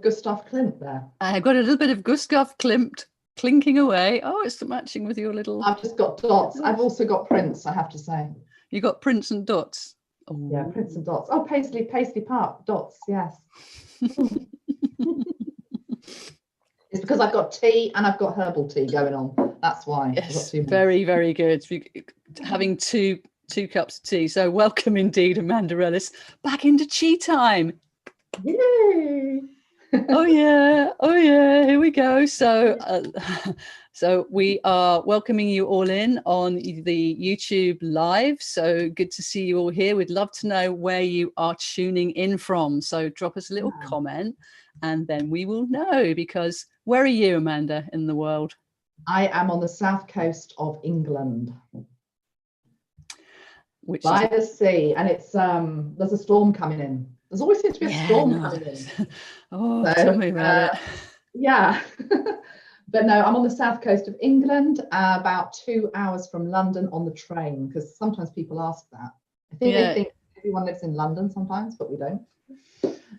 Gustav Klimt there. I've got a little bit of Gustav Klimt clinking away. Oh, it's matching with your little... I've just got dots. I've also got prints, I have to say. You got prints and dots? Oh. Yeah, prints and dots. Oh, Paisley Park, dots, yes. It's because I've got tea and I've got herbal tea going on. That's why. Yes, very, very good. Having two cups of tea. So welcome indeed, Amanda Ellis, back into Chi time. Yay! Oh yeah, here we go. So so we are welcoming you all in on the YouTube live. So good to see you all here. We'd love to know where you are tuning in from. So drop us a little comment and then we will know, because where are you, Amanda, in the world? I am on the south coast of England. By the sea, and it's there's a storm coming in. There's always seems to be a storm coming in. Oh, so, tell me about it. Yeah. But no, I'm on the south coast of England, about 2 hours from London on the train, because sometimes people ask that. I think they think everyone lives in London sometimes, but we don't.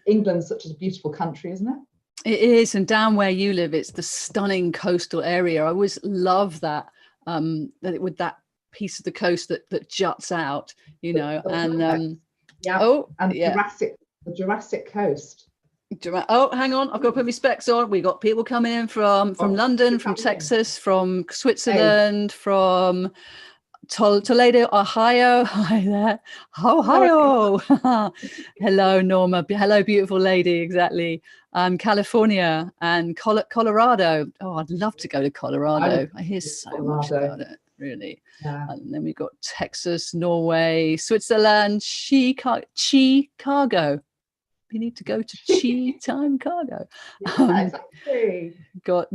England's such a beautiful country, isn't it? It is, and down where you live, it's the stunning coastal area. I always love that, with that piece of the coast that juts out, you know, and the Jurassic Coast. Oh, hang on, I've got to put my specs on. We got people coming in from London, from Texas, from Switzerland, from Toledo, Ohio. Hi there, Ohio. Hello, Norma. Hello, beautiful lady. Exactly. California and Colorado. Oh, I'd love to go to Colorado. I hear so much about it. Really. Yeah. And then we've got Texas, Norway, Switzerland, Chicago. We need to go to Chi time cargo. Exactly. Got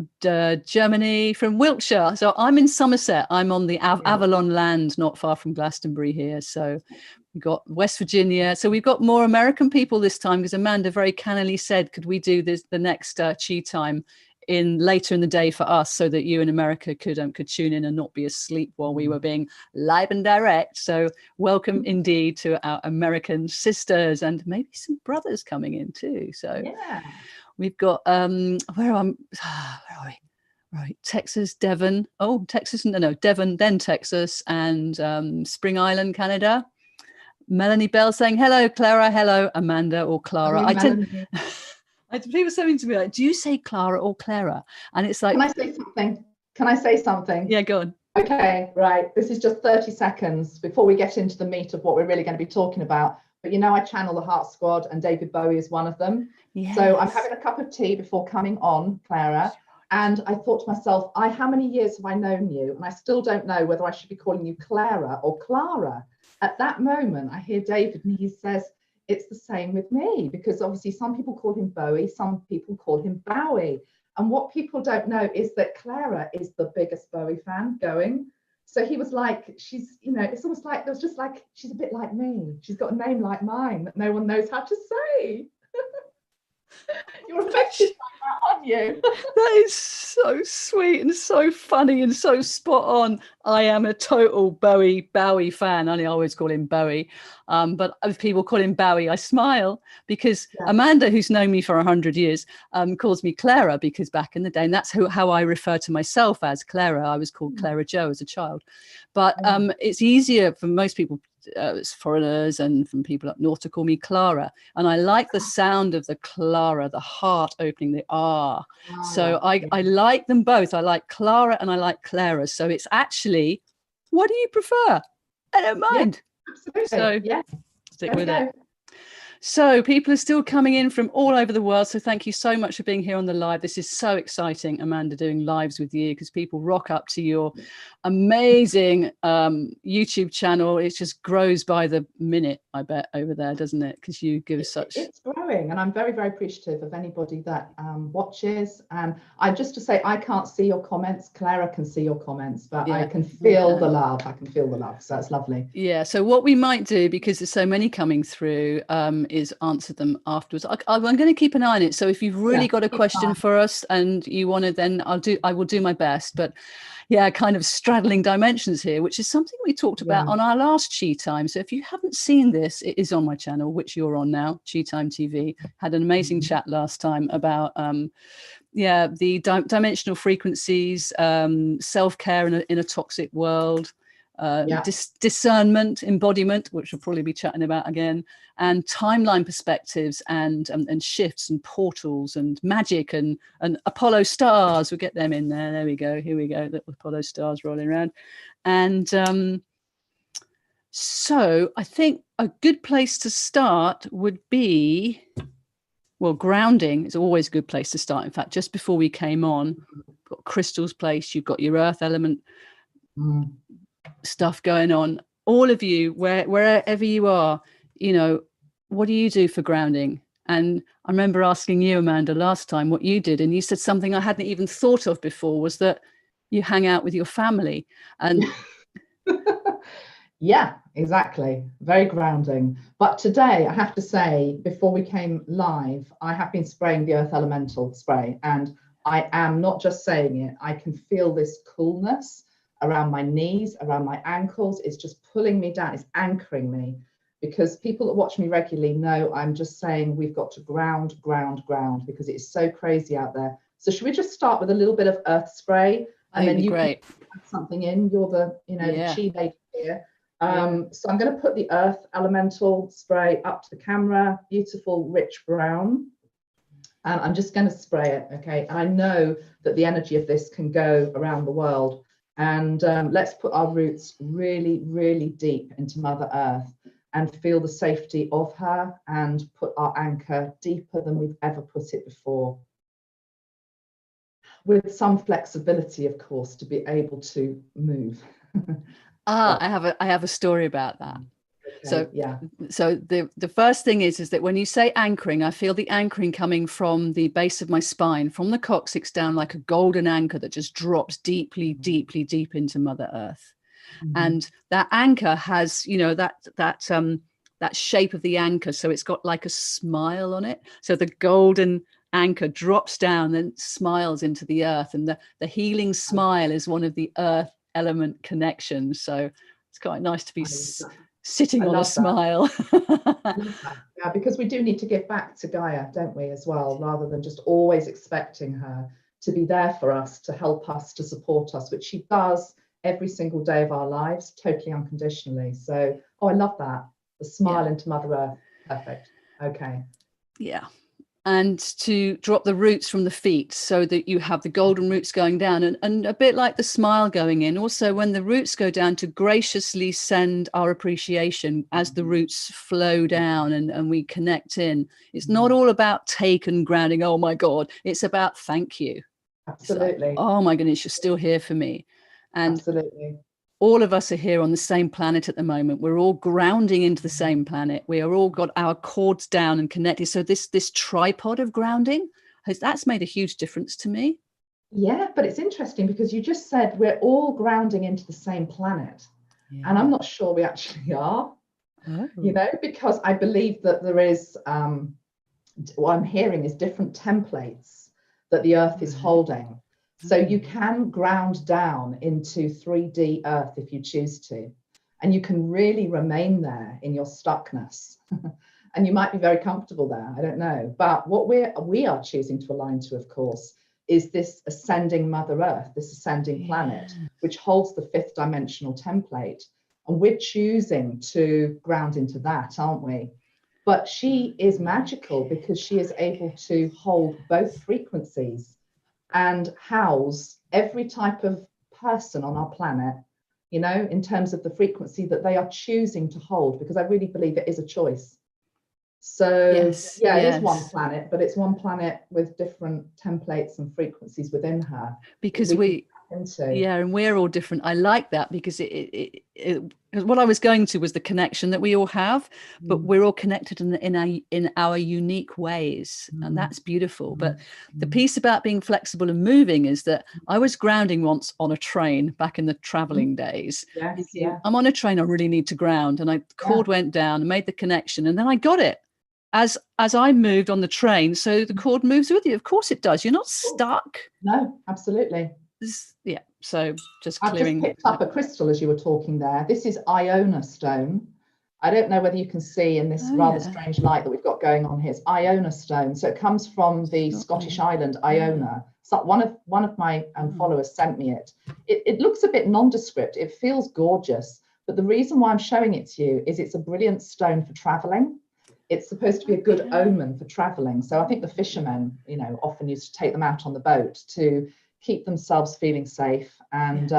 Germany, from Wiltshire. So I'm in Somerset. I'm on the Avalon land, not far from Glastonbury here. So we've got West Virginia. So we've got more American people this time, because Amanda very cannily said, could we do the next Chi time later in the day for us, so that you in America could tune in and not be asleep while we were being live and direct. So welcome indeed to our American sisters, and maybe some brothers coming in too. So we've got where are we? Right, Texas, Devon. Oh, Texas, no, Devon, then Texas, and Spring Island, Canada. Melanie Bell saying hello, Clara. Hello, Amanda or Clara. People saying to me, like, do you say Clara or Clara? And it's like, Can I say something? Yeah, go on. Okay, right. This is just 30 seconds before we get into the meat of what we're really going to be talking about. But you know, I channel the Heart Squad, and David Bowie is one of them. Yes. So I'm having a cup of tea before coming on, Clara. And I thought to myself, how many years have I known you? And I still don't know whether I should be calling you Clara or Clara. At that moment, I hear David, and he says, it's the same with me, because obviously some people call him Bowie, some people call him Bowie. And what people don't know is that Clara is the biggest Bowie fan going. So he was like, she's, you know, it's almost like, there's just like, she's a bit like me. She's got a name like mine that no one knows how to say. You're affected by that, aren't you? That is so sweet and so funny and so spot on. I am a total Bowie fan. I always call him Bowie. But if people call him Bowie, I smile, because Amanda, who's known me for 100 years, calls me Clara, because back in the day, and that's how I refer to myself, as Clara. I was called Clara Joe as a child. But it's easier for most people, foreigners and from people up north, to call me Clara. And I like the sound of the Clara, the heart opening, the R. So I like them both. I like Clara and I like Clara. So it's actually, what do you prefer? I don't mind. Absolutely. So stick with it. So people are still coming in from all over the world. So thank you so much for being here on the live. This is so exciting, Amanda, doing lives with you, because people rock up to your amazing YouTube channel. It just grows by the minute, I bet, over there, doesn't it? Because you give us such... It's growing, and I'm very, very appreciative of anybody that watches. I just to say, I can't see your comments. Clara can see your comments, but I can feel the love. I can feel the love. So it's lovely. Yeah. So what we might do, because there's so many coming through, is answer them afterwards. I'm going to keep an eye on it. So if you've really got a question for us and you want to, then I will do my best. But yeah, kind of straddling dimensions here, which is something we talked about on our last Chi Time. So if you haven't seen this, it is on my channel, which you're on now, Chi Time TV. Had an amazing chat last time about the dimensional frequencies, self-care in a toxic world, discernment, embodiment, which we'll probably be chatting about again, and timeline perspectives and shifts and portals and magic and Apollo stars. We'll get them in there. There we go. Here we go. Little Apollo stars rolling around. And so I think a good place to start would be, well, grounding is always a good place to start. In fact, just before we came on, got crystals placed, you've got your earth element stuff going on. All of you, wherever you are, what do you do for grounding? And I remember asking you, Amanda, last time what you did, and you said something I hadn't even thought of before, was that you hang out with your family. And yeah, exactly. Very grounding. But today, I have to say, before we came live, I have been spraying the earth elemental spray, and I am not just saying it, I can feel this coolness around my knees, around my ankles. It's just pulling me down, it's anchoring me, because people that watch me regularly know I'm just saying we've got to ground, because it is so crazy out there. So should we just start with a little bit of earth spray, and then you can add something in? You're the the chi lady here. So I'm going to put the earth elemental spray up to the camera, beautiful rich brown, and I'm just going to spray it. Okay, and I know that the energy of this can go around the world. And let's put our roots really, really deep into Mother Earth and feel the safety of her, and put our anchor deeper than we've ever put it before, with some flexibility, of course, to be able to move. I have a story about that. Okay, so the first thing is that when you say anchoring, I feel the anchoring coming from the base of my spine, from the coccyx down, like a golden anchor that just drops deeply, deeply, deep into Mother Earth. And that anchor has, that shape of the anchor. So it's got like a smile on it. So the golden anchor drops down and smiles into the earth. And the healing smile is one of the earth element connections. So it's quite nice to be sitting on a smile. Yeah, because we do need to give back to Gaia, don't we, as well, rather than just always expecting her to be there for us, to help us, to support us, which she does every single day of our lives, totally unconditionally. So, I love that. The smile into Mother Earth. Perfect. Okay. Yeah. And to drop the roots from the feet so that you have the golden roots going down, and a bit like the smile going in. Also, when the roots go down, to graciously send our appreciation as the roots flow down and we connect in. It's not all about take and grounding. Oh my God. It's about thank you. Absolutely. Like, oh my goodness, you're still here for me. And absolutely. All of us are here on the same planet at the moment. We're all grounding into the same planet. We are all got our cords down and connected. So this tripod of grounding, that's made a huge difference to me. Yeah, but it's interesting because you just said we're all grounding into the same planet. Yeah. And I'm not sure we actually are, because I believe that there is, what I'm hearing is different templates that the earth is holding. So you can ground down into 3D earth if you choose to, and you can really remain there in your stuckness. And you might be very comfortable there, I don't know. But what we are choosing to align to, of course, is this ascending Mother Earth, this ascending planet, which holds the 5th dimensional template. And we're choosing to ground into that, aren't we? But she is magical because she is able to hold both frequencies and house every type of person on our planet, in terms of the frequency that they are choosing to hold, because I really believe it is a choice. So it is one planet, but it's one planet with different templates and frequencies within her. Because and we're all different. I like that, because what I was going to was the connection that we all have, but we're all connected in our unique ways, and that's beautiful. But the piece about being flexible and moving is that I was grounding once on a train back in the traveling days. I'm on a train, I really need to ground, and the cord went down and made the connection, and then I got it. as I moved on the train, so the cord moves with you. Of course it does. You're not stuck. No, absolutely. Yeah. So just I've clearing. just picked up a crystal as you were talking there. This is Iona stone. I don't know whether you can see in this rather strange light that we've got going on here. It's Iona stone. So it comes from the Scottish island, Iona. So one of my followers sent me it. It looks a bit nondescript. It feels gorgeous. But the reason why I'm showing it to you is it's a brilliant stone for traveling. It's supposed to be a good omen for traveling. So I think the fishermen, you know, often used to take them out on the boat to keep themselves feeling safe and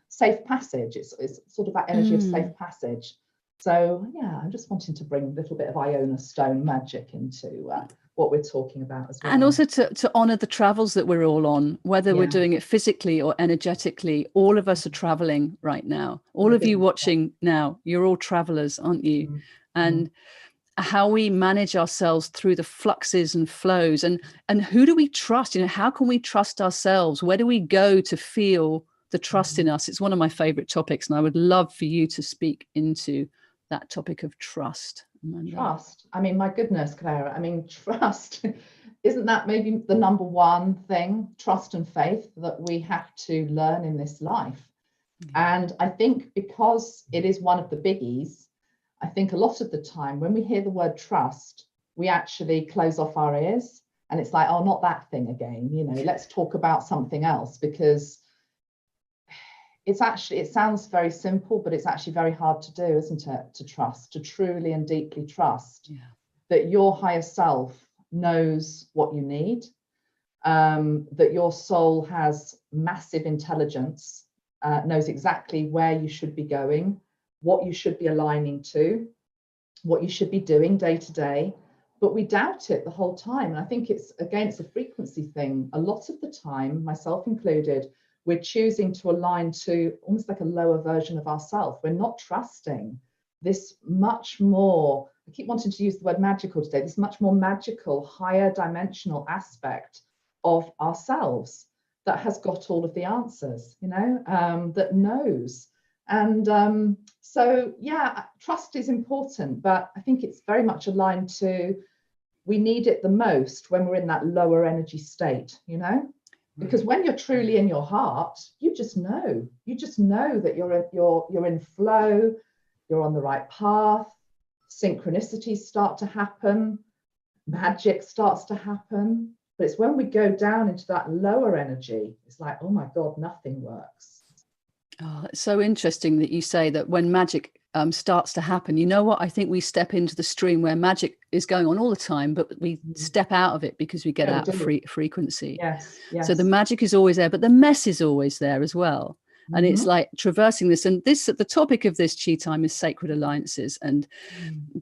safe passage. It's sort of that energy of safe passage. So yeah, I'm just wanting to bring a little bit of Iona stone magic into what we're talking about as well. And also to honor the travels that we're all on, whether we're doing it physically or energetically. All of us are traveling right now. All of you watching now, you're all travelers, aren't you? And how we manage ourselves through the fluxes and flows, and who do we trust? You know, how can we trust ourselves? Where do we go to feel the trust in us? It's one of my favorite topics, and I would love for you to speak into that topic of trust, Amanda. Trust. I mean, my goodness, Clara. I mean, trust. Isn't that maybe the number one thing, trust and faith, that we have to learn in this life? And I think because it is one of the biggies, I think a lot of the time when we hear the word trust, we actually close off our ears, and it's like, oh, not that thing again. You know, let's talk about something else, because it's actually, it sounds very simple, but it's actually very hard to do, isn't it? To trust, to truly and deeply trust that your higher self knows what you need, that your soul has massive intelligence, knows exactly where you should be going, what you should be aligning to, what you should be doing day to day. But we doubt it the whole time. And I think it's, again, it's a frequency thing. A lot of the time, myself included, we're choosing to align to almost like a lower version of ourselves. We're not trusting this much more, I keep wanting to use the word magical today, this much more magical, higher dimensional aspect of ourselves that has got all of the answers, you know, that knows. And so, yeah, trust is important, but I think it's very much aligned to, we need it the most when we're in that lower energy state, you know? Because when you're truly in your heart, you just know that you're in flow, you're on the right path, synchronicities start to happen, magic starts to happen. But it's when we go down into that lower energy, it's like, oh my God, nothing works. Oh, it's so interesting that you say that when magic starts to happen. You know what? I think we step into the stream where magic is going on all the time, but we step out of it because we get out of frequency. Yes. So the magic is always there, but the mess is always there as well. And it's like traversing this. And this, the topic of this Chi time is sacred alliances. And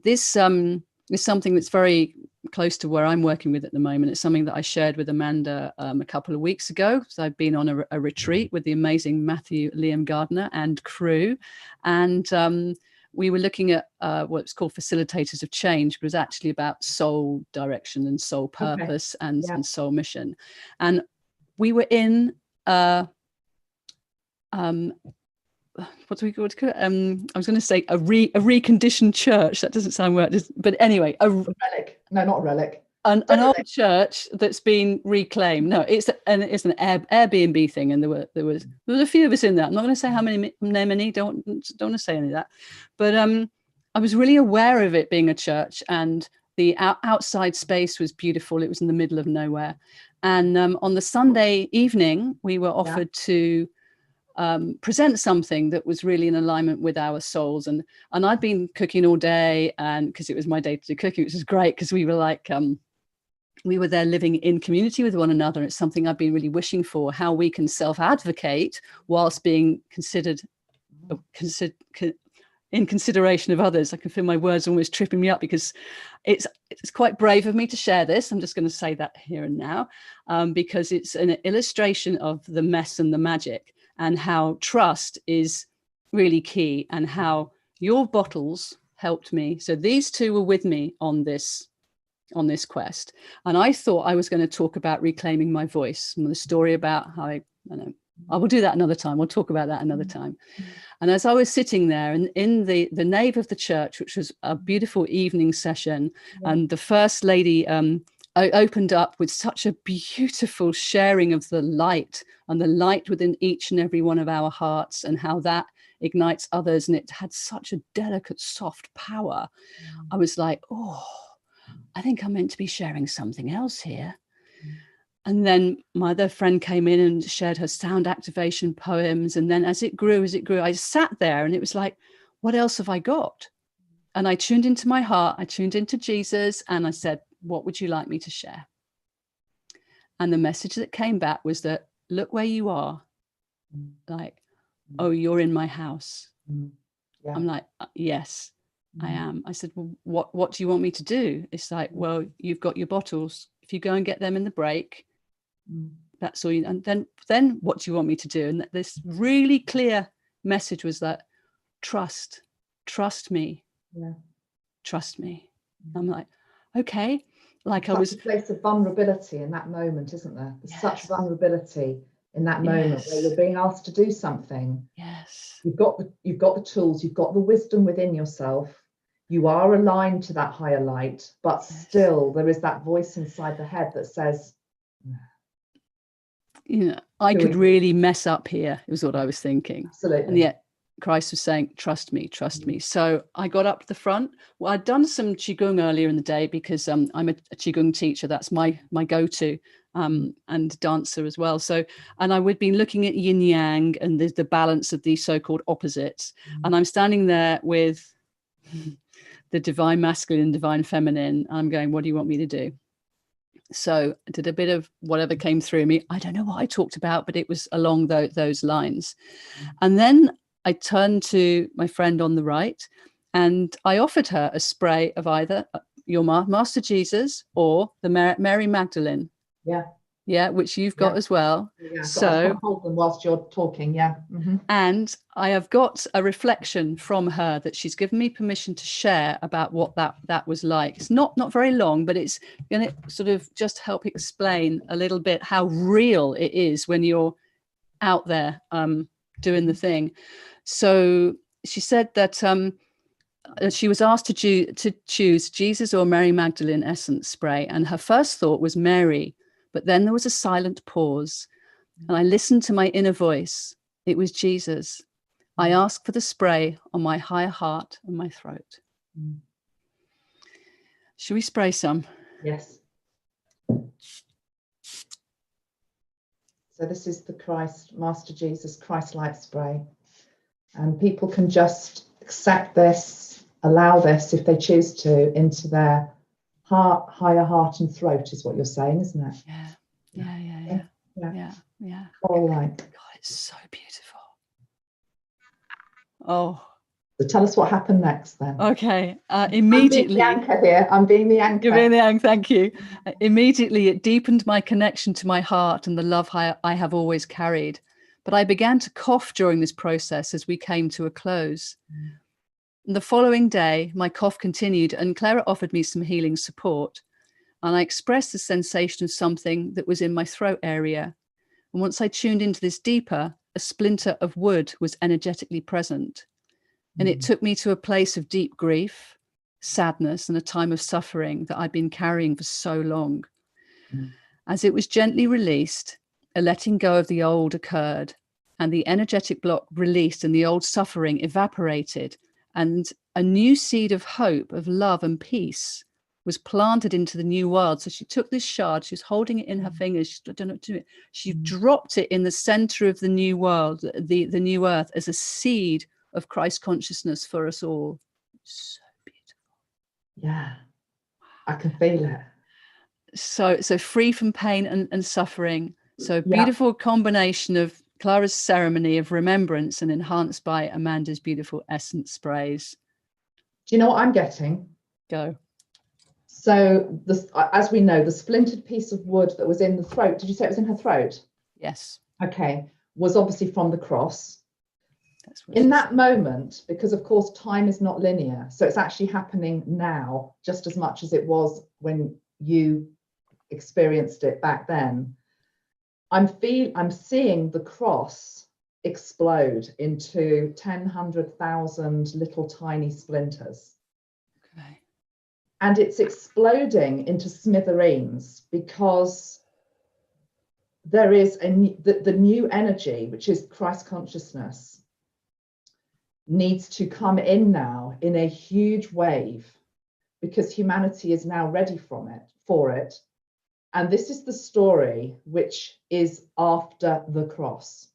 this is something that's very close to where I'm working with at the moment. It's something that I shared with Amanda a couple of weeks ago. So I've been on a retreat with the amazing Matthew Liam Gardner and crew. And we were looking at what's called facilitators of change, but it was actually about soul direction and soul purpose and soul mission. And we were in what do we call it? I was going to say a reconditioned church. That doesn't sound right, but anyway, a relic. No, not a relic. An old church that's been reclaimed. No, it's an Airbnb thing, and there was a few of us in there. I'm not going to say how many. Don't want to say any of that. But I was really aware of it being a church, and the outside space was beautiful. It was in the middle of nowhere, and on the Sunday evening, we were offered to present something that was really in alignment with our souls. And I'd been cooking all day, and because it was my day to do cooking, which was great because we were like, we were there living in community with one another. It's something I've been really wishing for, how we can self-advocate whilst being in consideration of others. I can feel my words almost tripping me up because it's quite brave of me to share this. I'm just going to say that here and now, because it's an illustration of the mess and the magic, and how trust is really key, and how your bottles helped me. So these two were with me on this quest. And I thought I was going to talk about reclaiming my voice, and the story about how I I will do that another time. We'll talk about that another time. And as I was sitting there in the nave of the church, which was a beautiful evening session, and the First Lady opened up with such a beautiful sharing of the light and the light within each and every one of our hearts and how that ignites others. And it had such a delicate, soft power. I was like, oh, I think I'm meant to be sharing something else here. And then my other friend came in and shared her sound activation poems. And then as it grew, I sat there and it was like, what else have I got? And I tuned into my heart, I tuned into Jesus, and I said, what would you like me to share? And the message that came back was that, look where you are. Like, oh, you're in my house. Yeah. I'm like, yes, I am. I said, well, what do you want me to do? It's like, well, you've got your bottles. If you go and get them in the break, that's all you, and then what do you want me to do? And this really clear message was that trust me, trust me. I'm like, okay, like I was a place of vulnerability in that moment, isn't there? There's such vulnerability in that moment where you're being asked to do something. You've got the tools, you've got the wisdom within yourself. You are aligned to that higher light, but still there is that voice inside the head that says, you know, I could really mess up here, is what I was thinking. Absolutely. And yet Christ was saying, trust me, trust me. So I got up to the front. Well, I'd done some Qigong earlier in the day because I'm a Qigong teacher. That's my go-to, and dancer as well. So, and I would been looking at yin yang and the balance of these so-called opposites. And I'm standing there with the divine masculine and divine feminine. I'm going, what do you want me to do? So I did a bit of whatever came through me. I don't know what I talked about, but it was along those lines. And then I turned to my friend on the right and I offered her a spray of either your Master Jesus or the Mary Magdalene. Yeah, which you've got as well. So hold them whilst you're talking. And I have got a reflection from her that she's given me permission to share about what that was like. It's not very long, but it's going to sort of just help explain a little bit how real it is when you're out there doing the thing. So she said that she was asked to choose Jesus or Mary Magdalene essence spray, and her first thought was Mary. But then there was a silent pause and I listened to my inner voice. It was Jesus. I asked for the spray on my higher heart and my throat. Should we spray some? Yes. So this is the Master Jesus Christ light spray. And people can just accept this, allow this if they choose to into their heart, higher heart and throat is what you're saying, isn't it? Yeah. All right. God, it's so beautiful. Oh. So tell us what happened next then. Okay. Immediately. I'm being the anchor here. I'm being the anchor. You're being the anchor. Thank you. Immediately, it deepened my connection to my heart and the love I have always carried. But I began to cough during this process as we came to a close. The following day, my cough continued and Clara offered me some healing support. And I expressed the sensation of something that was in my throat area. And once I tuned into this deeper, a splinter of wood was energetically present. And it took me to a place of deep grief, sadness, and a time of suffering that I'd been carrying for so long. As it was gently released, a letting go of the old occurred, and the energetic block released and the old suffering evaporated. And a new seed of hope, of love and peace was planted into the new world. So she took this shard, she was holding it in her fingers. I don't know what to do. She dropped it in the center of the new world, the new earth, as a seed of Christ consciousness for us all. So beautiful. Yeah, I can feel it. So free from pain and suffering. So beautiful combination of Clara's ceremony of remembrance and enhanced by Amanda's beautiful essence sprays. Do you know what I'm getting? Go. So as we know, the splintered piece of wood that was in the throat, did you say it was in her throat? Yes. Okay, was obviously from the cross. In that moment, because of course time is not linear, so it's actually happening now just as much as it was when you experienced it back then. I'm seeing the cross explode into 100,000 little tiny splinters. Okay. And it's exploding into smithereens because there is the new energy, which is Christ consciousness, needs to come in now in a huge wave, because humanity is now ready for it. And this is the story which is after the cross,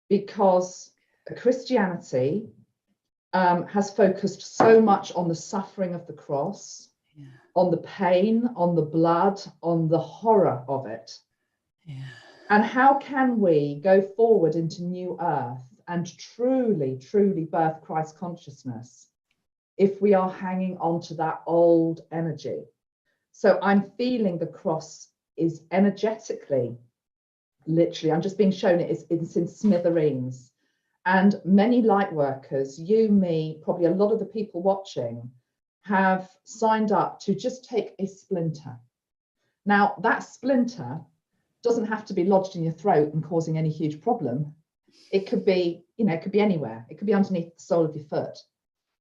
because Christianity has focused so much on the suffering of the cross, on the pain, on the blood, on the horror of it. Yeah. And how can we go forward into new earth and truly, truly birth Christ consciousness if we are hanging on to that old energy? So I'm feeling the cross is energetically, literally, I'm just being shown it's in smithereens. And many light workers, you, me, probably a lot of the people watching, have signed up to just take a splinter. Now, that splinter doesn't have to be lodged in your throat and causing any huge problem. It could be, it could be anywhere. It could be underneath the sole of your foot.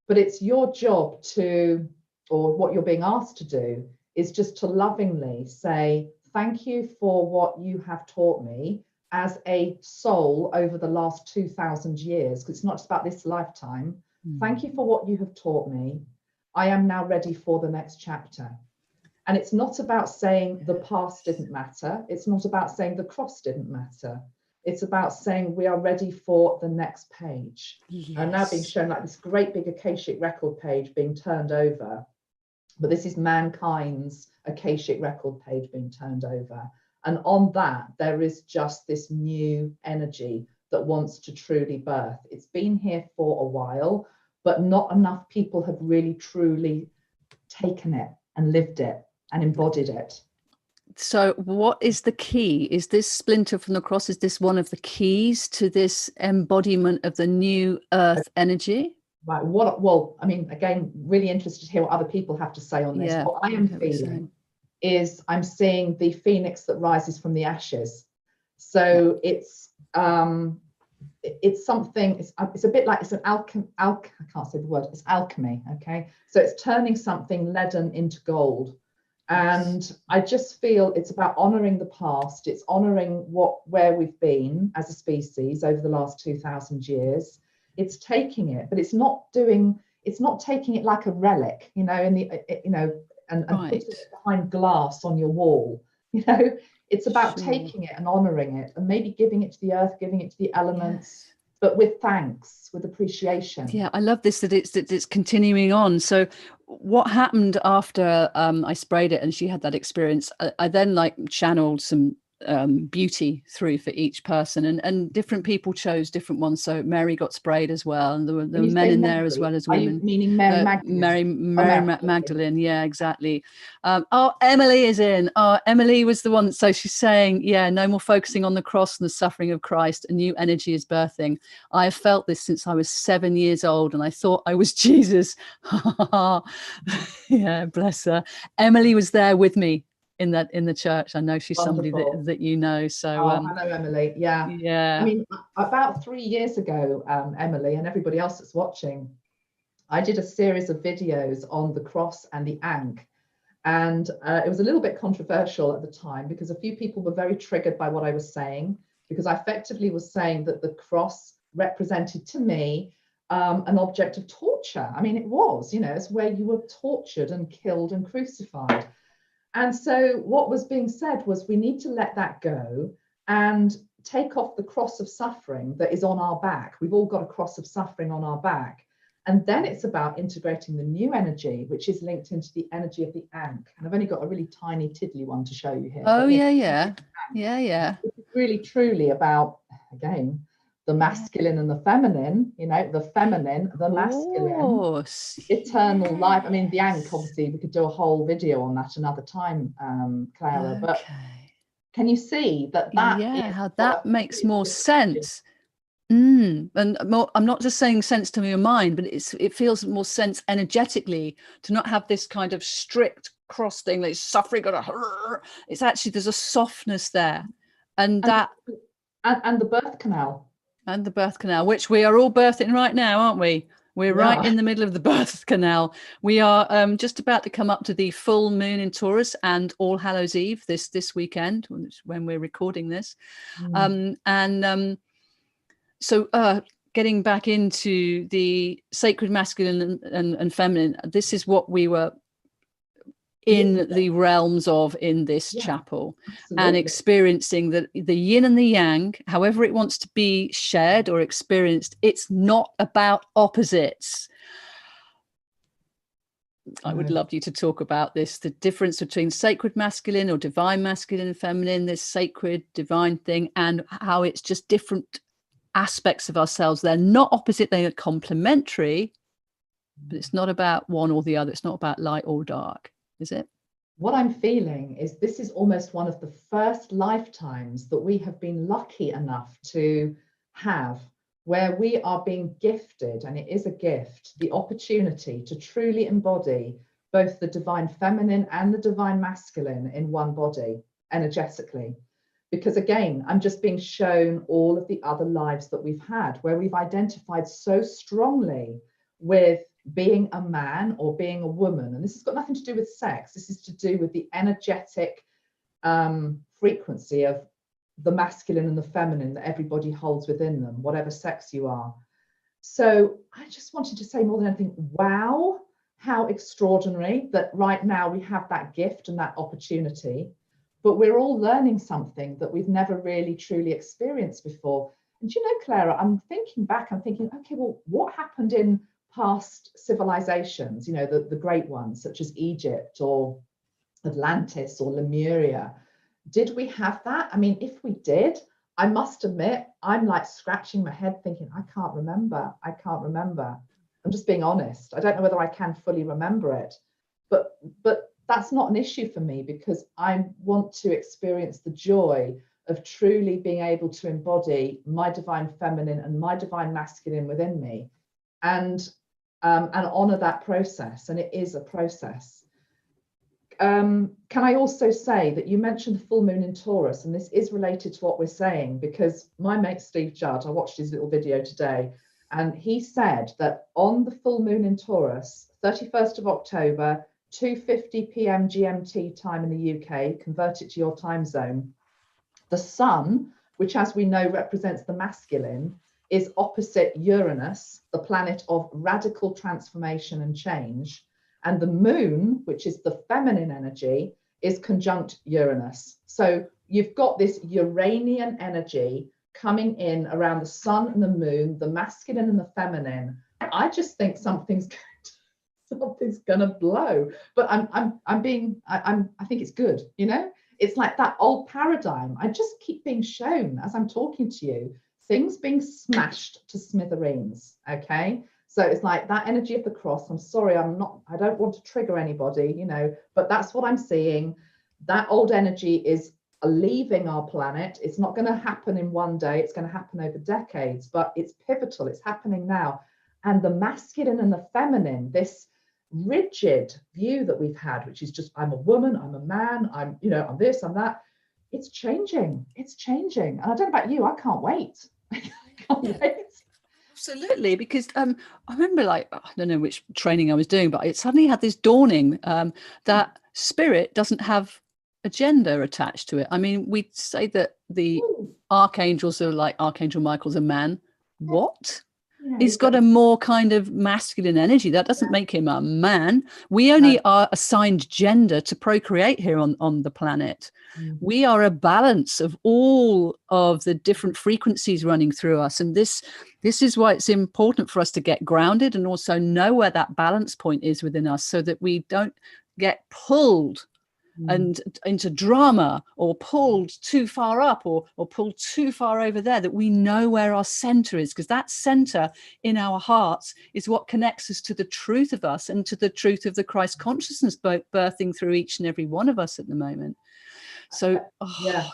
But it's your job to, or what you're being asked to do, is just to lovingly say, thank you for what you have taught me as a soul over the last 2,000 years, because it's not just about this lifetime. Thank you for what you have taught me. I am now ready for the next chapter. And it's not about saying the past didn't matter. It's not about saying the cross didn't matter. It's about saying we are ready for the next page. Yes. I'm now being shown like this great big Akashic record page being turned over. But this is mankind's Akashic record page being turned over. And on that, there is just this new energy that wants to truly birth. It's been here for a while, but not enough people have really, truly taken it and lived it and embodied it. So what is the key? Is this splinter from the cross, is this one of the keys to this embodiment of the new earth energy? Right. Well, I mean, again, really interested to hear what other people have to say on this. Yeah, what I am feeling is I'm seeing the phoenix that rises from the ashes. So it's something, it's a bit like, it's an I can't say the word, it's alchemy. Okay. So it's turning something leaden into gold. And I just feel it's about honoring the past. It's honoring where we've been as a species over the last 2,000 years. It's taking it, but it's not taking it like a relic, and putting it behind glass on your wall. It's about taking it and honoring it, and maybe giving it to the earth, giving it to the elements. Yes. But with thanks, with appreciation. Yeah, I love this, that it's continuing on. So what happened after I sprayed it and she had that experience, I then channeled some beauty through for each person, and different people chose different ones. So Mary got sprayed as well, and there were men in there as well as women. Meaning Mary Magdalene? Mary Magdalene, yeah, exactly. Emily is in. Emily was the one. So she's saying, yeah, no more focusing on the cross and the suffering of Christ. A new energy is birthing. I have felt this since I was 7 years old, and I thought I was Jesus. Yeah, bless her. Emily was there with me in the church. I know she's Wonderful. Somebody that you know. So hello, Emily. Yeah. I mean, about 3 years ago, Emily and everybody else that's watching, I did a series of videos on the cross and the ankh, and it was a little bit controversial at the time because a few people were very triggered by what I was saying, because I effectively was saying that the cross represented to me an object of torture. I mean, it was, it's where you were tortured and killed and crucified. And so what was being said was we need to let that go and take off the cross of suffering that is on our back. We've all got a cross of suffering on our back. And then it's about integrating the new energy, which is linked into the energy of the ankh. And I've only got a really tiny tiddly one to show you here. Oh, yeah. It's really, truly about, again, the masculine and the feminine, the feminine, the masculine, eternal life. I mean, the ankh, obviously, we could do a whole video on that another time, Clara, but can you see that how that makes more sense? And I'm not just saying sense to your mind, but it feels more sense energetically to not have this kind of strict cross thing, like suffering, it's actually, there's a softness there. And that and the birth canal. And the birth canal, which we are all birthing right now, aren't we? We're right in the middle of the birth canal. We are just about to come up to the full moon in Taurus and All Hallows Eve this weekend, when we're recording this. So getting back into the sacred masculine and feminine, this is what we were in the realms of in this chapel. Absolutely. And experiencing the yin and the yang, however it wants to be shared or experienced, it's not about opposites. I would love you to talk about this, the difference between sacred masculine or divine masculine and feminine, this sacred divine thing, and how it's just different aspects of ourselves. They're not opposite, they are complementary, but it's not about one or the other. It's not about light or dark. Is it? What I'm feeling is this is almost one of the first lifetimes that we have been lucky enough to have, where we are being gifted, and it is a gift, the opportunity to truly embody both the divine feminine and the divine masculine in one body, energetically. Because again, I'm just being shown all of the other lives that we've had, where we've identified so strongly with being a man or being a woman. And this has got nothing to do with sex. This is to do with the energetic frequency of the masculine and the feminine that everybody holds within them, whatever sex you are. So I just wanted to say more than anything, wow, how extraordinary that right now we have that gift and that opportunity, but we're all learning something that we've never really truly experienced before. And you know, Clara, I'm thinking back, I'm thinking, okay, well, what happened in past civilizations, you know, the great ones such as Egypt or Atlantis or Lemuria? Did we have that? I mean, if we did, I must admit, I'm like scratching my head thinking, I can't remember. I'm just being honest. I don't know whether I can fully remember it, but that's not an issue for me, because I want to experience the joy of truly being able to embody my divine feminine and my divine masculine within me, and honor that process. And it is a process. Can I also say that you mentioned the full moon in Taurus, and this is related to what we're saying, because my mate Steve Judd, I watched his little video today, and he said that on the full moon in Taurus, 31st of October, 2:50 p.m. GMT time in the UK, convert it to your time zone, the sun, which as we know represents the masculine, is opposite Uranus, the planet of radical transformation and change. And the moon, which is the feminine energy, is conjunct Uranus. So you've got this Uranian energy coming in around the sun and the moon, the masculine and the feminine. I just think something's gonna blow. But I think it's good, you know? It's like that old paradigm. I just keep being shown as I'm talking to you, things being smashed to smithereens, okay? So it's like that energy of the cross. I'm sorry, I don't want to trigger anybody, you know, but that's what I'm seeing. That old energy is leaving our planet. It's not going to happen in one day. It's going to happen over decades, but it's pivotal. It's happening now. And the masculine and the feminine, this rigid view that we've had, which is just, I'm a woman, I'm a man, I'm this, I'm that. It's changing. It's changing. And I don't know about you, I can't wait. I can't wait. Absolutely, because I remember, like, I don't know which training I was doing, but it suddenly had this dawning that spirit doesn't have a gender attached to it. I mean, we say that the archangels are like Archangel Michael's a man. What? Yeah, he's got a more kind of masculine energy. That doesn't make him a man. We only are assigned gender to procreate here on the planet. We are a balance of all of the different frequencies running through us. And this is why it's important for us to get grounded and also know where that balance point is within us, so that we don't get pulled and into drama, or pulled too far up, or pulled too far over there, that we know where our center is, because that center in our hearts is what connects us to the truth of us and to the truth of the Christ consciousness birthing through each and every one of us at the moment. So yeah,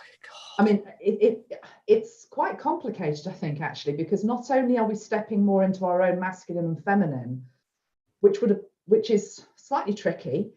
I mean, it's quite complicated, I think, actually, because not only are we stepping more into our own masculine and feminine, which is slightly tricky,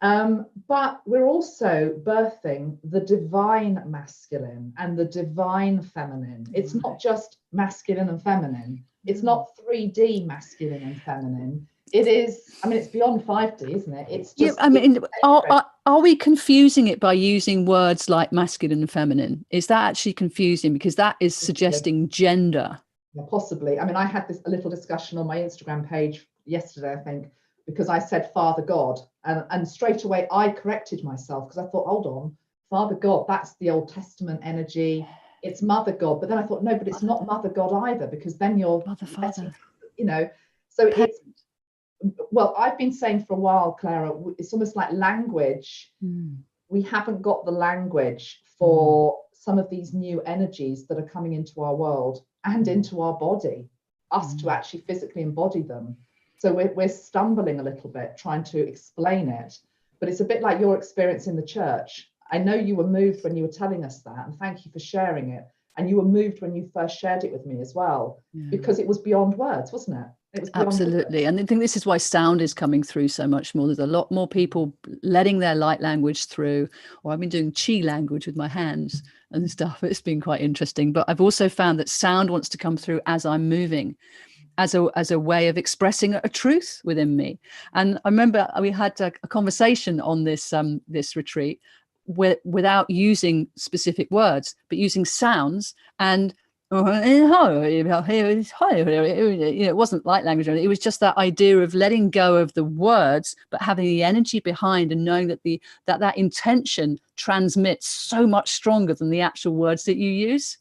But we're also birthing the divine masculine and the divine feminine. It's not just masculine and feminine. It's not 3D masculine and feminine. It is, I mean, it's beyond 5D, isn't it? It's just, yeah, I mean, are we confusing it by using words like masculine and feminine? Is that actually confusing? Because that is suggesting gender. Yeah, possibly. I mean, I had a little discussion on my Instagram page yesterday, I think, because I said Father God, and straight away I corrected myself because I thought, hold on, Father God, that's the Old Testament energy. It's Mother God. But then I thought, no, but it's not Mother God either, because then you're Father. You know, so it's, well, I've been saying for a while, Clara, it's almost like language. We haven't got the language for some of these new energies that are coming into our world and into our body, us to actually physically embody them. So we're stumbling a little bit trying to explain it, but it's a bit like your experience in the church. I know you were moved when you were telling us that, and thank you for sharing it. And you were moved when you first shared it with me as well, because it was beyond words, wasn't it? It was beyond Absolutely. words. And I think this is why sound is coming through so much more. There's a lot more people letting their light language through, or I've been doing chi language with my hands and stuff. It's been quite interesting. But I've also found that sound wants to come through as I'm moving, as a way of expressing a truth within me. And I remember we had a conversation on this retreat without using specific words, but using sounds. And it wasn't light language. It was just that idea of letting go of the words, but having the energy behind and knowing that that intention transmits so much stronger than the actual words that you use.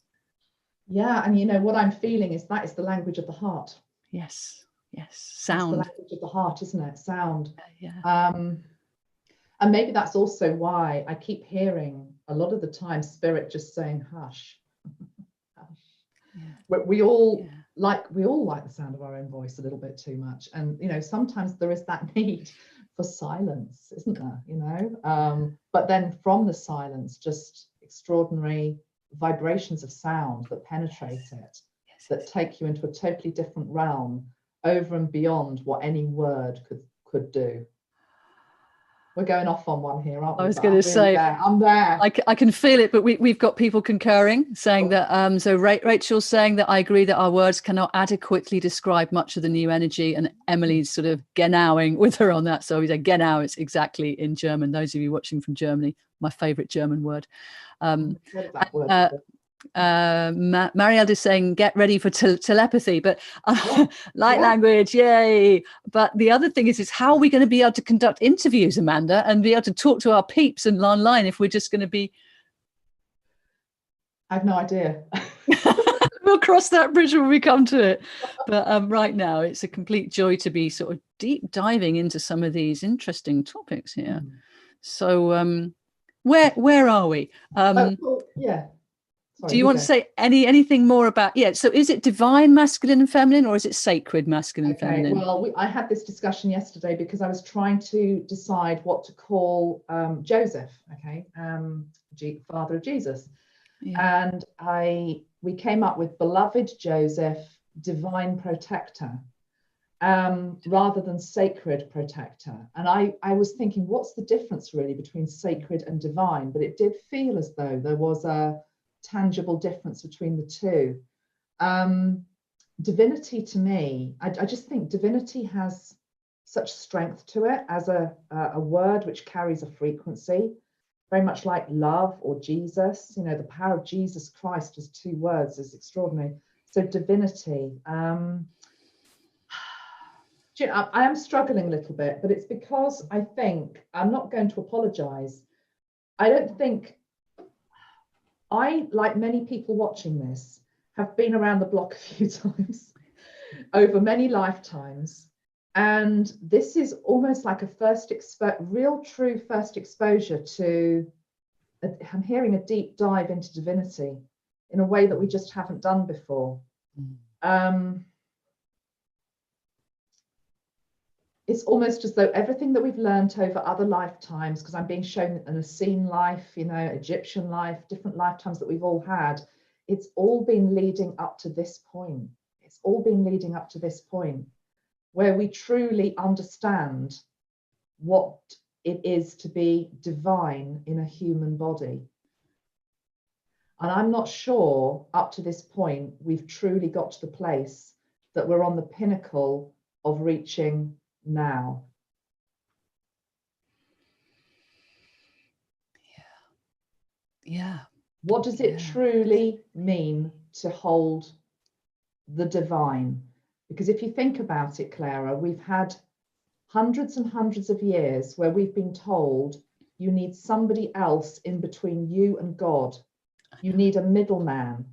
Yeah, and you know what I'm feeling is that is the language of the heart. Yes, sound. That's the language of the heart, isn't it? Sound. Yeah. And maybe that's also why I keep hearing a lot of the time spirit just saying hush. Yeah. We all like the sound of our own voice a little bit too much, and you know, sometimes there is that need for silence, isn't there? You know, but then from the silence, just extraordinary vibrations of sound that penetrate it, that take you into a totally different realm, over and beyond what any word could do. We're going off on one here, aren't we? I was going to say, I'm there. I can feel it, but we've got people concurring, saying that. So Rachel's saying that I agree that our words cannot adequately describe much of the new energy, and Emily's sort of genauing with her on that. So we say genau, it's exactly in German. Those of you watching from Germany, my favourite German word. What is that word? Marielle is saying get ready for telepathy, but light language, yay. But the other thing is how are we going to be able to conduct interviews, Amanda, and be able to talk to our peeps and online if we're just going to be... I have no idea. We'll cross that bridge when we come to it. But right now it's a complete joy to be sort of deep diving into some of these interesting topics here. So where are we? Sorry, do you want to say anything more about, so is it divine masculine and feminine, or is it sacred masculine and feminine? Well, I had this discussion yesterday because I was trying to decide what to call Joseph, father of Jesus. And we came up with beloved Joseph, divine protector, rather than sacred protector. And I was thinking, what's the difference really between sacred and divine? But it did feel as though there was a tangible difference between the two. Divinity, to me, I just think divinity has such strength to it as a word which carries a frequency, very much like love or Jesus. You know, the power of Jesus Christ as two words is extraordinary. So divinity, I am struggling a little bit, but it's because I think, I'm not going to apologize, I don't think, I, like many people watching this, have been around the block a few times over many lifetimes. And this is almost like a real true first exposure to, I'm hearing a deep dive into divinity in a way that we just haven't done before. It's almost as though everything that we've learned over other lifetimes, because I'm being shown an Essene life, you know, Egyptian life, different lifetimes that we've all had, it's all been leading up to this point. It's all been leading up to this point where we truly understand what it is to be divine in a human body. And I'm not sure up to this point we've truly got to the place that we're on the pinnacle of reaching now. Yeah. What does it truly mean to hold the divine? Because if you think about it, Clara, we've had hundreds and hundreds of years where we've been told you need somebody else in between you and God. You need a middleman.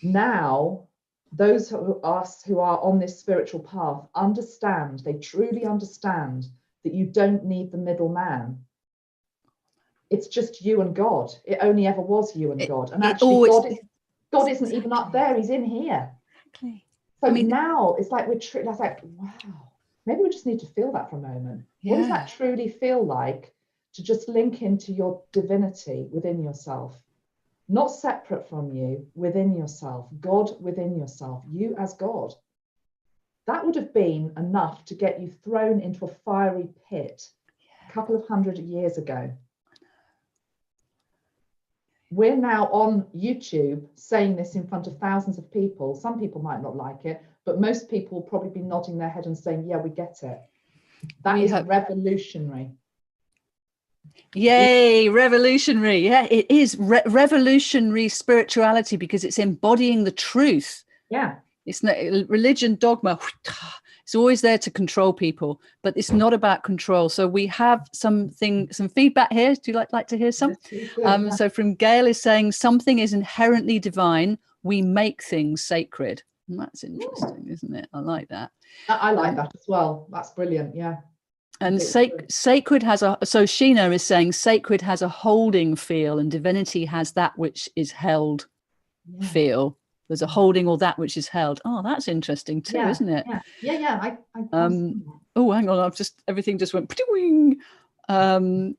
Now, those of us who are on this spiritual path understand, they truly understand that you don't need the middleman. It's just you and God. It only ever was you and God. And actually, God isn't even up there. He's in here. Exactly. So now it's like that's like, wow, maybe we just need to feel that for a moment. Yeah. What does that truly feel like to just link into your divinity within yourself? Not separate from you, within yourself, God within yourself, you as God. That would have been enough to get you thrown into a fiery pit a couple of hundred years ago. We're now on YouTube saying this in front of thousands of people. Some people might not like it, but most people will probably be nodding their head and saying, yeah, we get it. That is revolutionary. Yay, revolutionary. Yeah, it is revolutionary spirituality because it's embodying the truth. Yeah. It's not religion, dogma. It's always there to control people, but it's not about control. So we have some feedback here. Do you like to hear some? So from Gail is saying something is inherently divine. We make things sacred. And that's interesting, isn't it? I like that. I like that as well. That's brilliant. Yeah. And sacred has so Sheena is saying sacred has a holding feel and divinity has that which is held feel. There's a holding or that which is held. Oh, that's interesting too, isn't it? Yeah. Oh, hang on. Everything just went. Where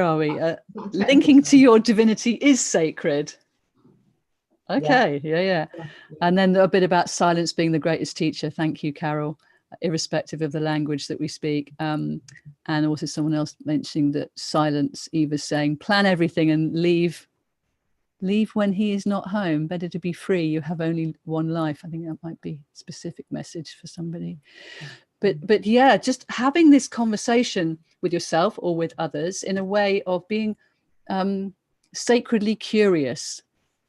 are we? Linking to your divinity is sacred. Okay. Yeah. And then a bit about silence being the greatest teacher. Thank you, Carol. Irrespective of the language that we speak. And also someone else mentioning that silence, Eva's saying, plan everything and leave when he is not home. Better to be free. You have only one life. I think that might be a specific message for somebody. But yeah, just having this conversation with yourself or with others in a way of being sacredly curious,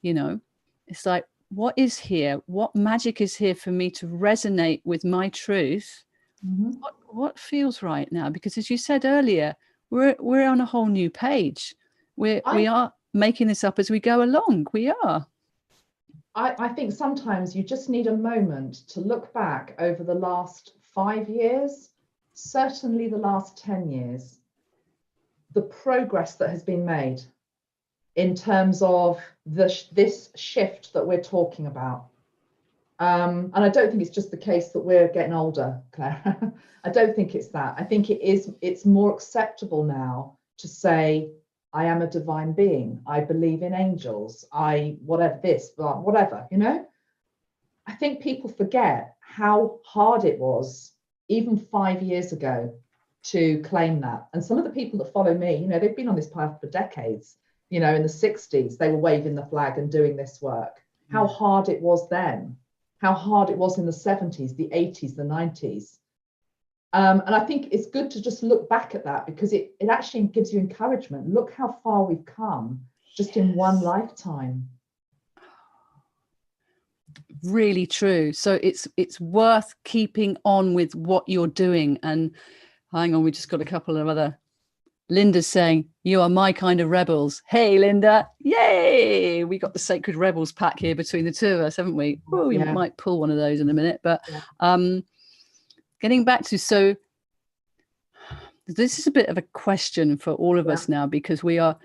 it's like, what is here? What magic is here for me to resonate with my truth? Mm-hmm. What feels right now? Because as you said earlier, we're on a whole new page. We are making this up as we go along. We are. I think sometimes you just need a moment to look back over the last 5 years, certainly the last 10 years, the progress that has been made in terms of this shift that we're talking about. And I don't think it's just the case that we're getting older, Clara. I don't think it's that. I think it's more acceptable now to say, I am a divine being. I believe in angels. Whatever. I think people forget how hard it was even 5 years ago to claim that. And some of the people that follow me, they've been on this path for decades. In the 60s, they were waving the flag and doing this work. How hard it was then, how hard it was in the 70s, the 80s, the 90s. And I think it's good to just look back at that because it actually gives you encouragement. Look how far we've come just in one lifetime. Really true. So it's worth keeping on with what you're doing. And hang on, we just got a couple of other. Linda's saying, you are my kind of rebels. Hey, Linda. Yay. We got the Sacred Rebels pack here between the two of us, haven't we? Oh, we might pull one of those in a minute. But getting back to, so this is a bit of a question for all of us now, because we are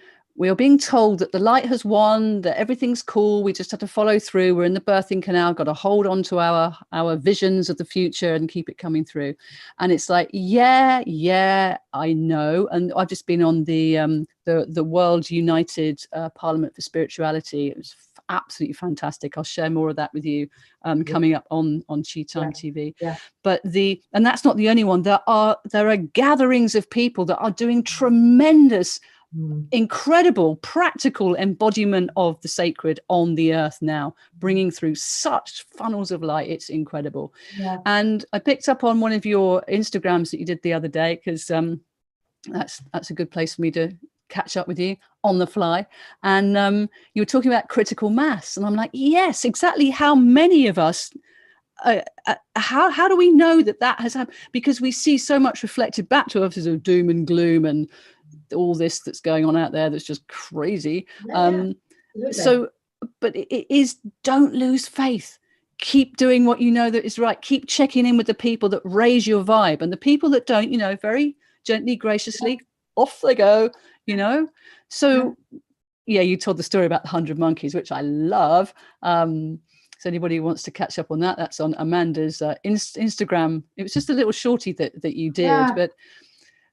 being told that the light has won, that everything's cool. We just have to follow through. We're in the birthing canal, got to hold on to our visions of the future and keep it coming through. And it's like, yeah, I know. And I've just been on the World United Parliament for Spirituality. It was absolutely fantastic. I'll share more of that with you coming up on Chi Time TV. Yeah. But and that's not the only one. There are gatherings of people that are doing tremendous, incredible practical embodiment of the sacred on the earth now, bringing through such funnels of light. It's incredible. Yeah. And I picked up on one of your Instagrams that you did the other day, because that's a good place for me to catch up with you on the fly. And you were talking about critical mass, and I'm like, yes, exactly. How many of us how do we know that has happened? Because we see so much reflected back to us as doom and gloom and all this that's going on out there that's just crazy. So but it is, don't lose faith. Keep doing what you know that is right. Keep checking in with the people that raise your vibe, and the people that don't, very gently, graciously, off they go, So yeah, you told the story about the 100 monkeys, which I love. So anybody who wants to catch up on that, that's on Amanda's Instagram. It was just a little shorty that you did. But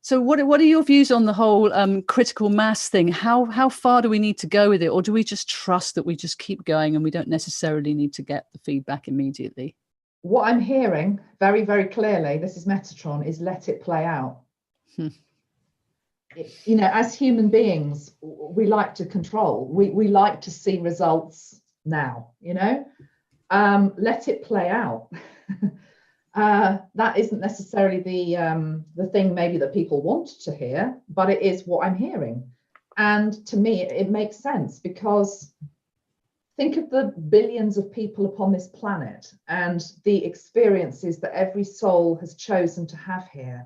so what are your views on the whole critical mass thing? How far do we need to go with it? Or do we just trust that we just keep going and we don't necessarily need to get the feedback immediately? What I'm hearing very, very clearly, this is Metatron, is let it play out. As human beings, we like to control. We like to see results now, let it play out. That isn't necessarily the thing maybe that people want to hear, but it is what I'm hearing. And to me, it makes sense, because think of the billions of people upon this planet and the experiences that every soul has chosen to have here.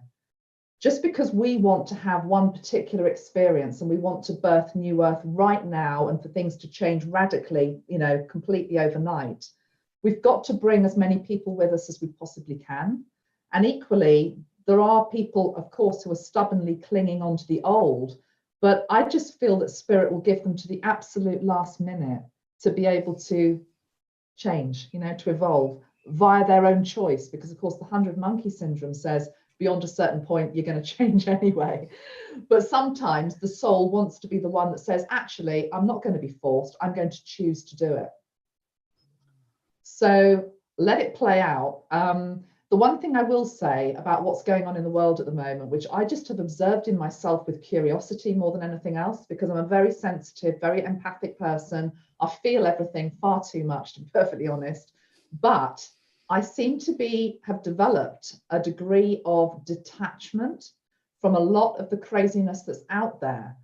Just because we want to have one particular experience and we want to birth new earth right now and for things to change radically, completely overnight, we've got to bring as many people with us as we possibly can. And equally, there are people, of course, who are stubbornly clinging on to the old, but I just feel that Spirit will give them to the absolute last minute to be able to change, to evolve via their own choice. Because of course, the 100 monkey syndrome says beyond a certain point, you're going to change anyway. But sometimes the soul wants to be the one that says, actually, I'm not going to be forced. I'm going to choose to do it. So let it play out. The one thing I will say about what's going on in the world at the moment, which I just have observed in myself with curiosity more than anything else, because I'm a very sensitive, very empathic person. I feel everything far too much, to be perfectly honest. But I seem to have developed a degree of detachment from a lot of the craziness that's out there.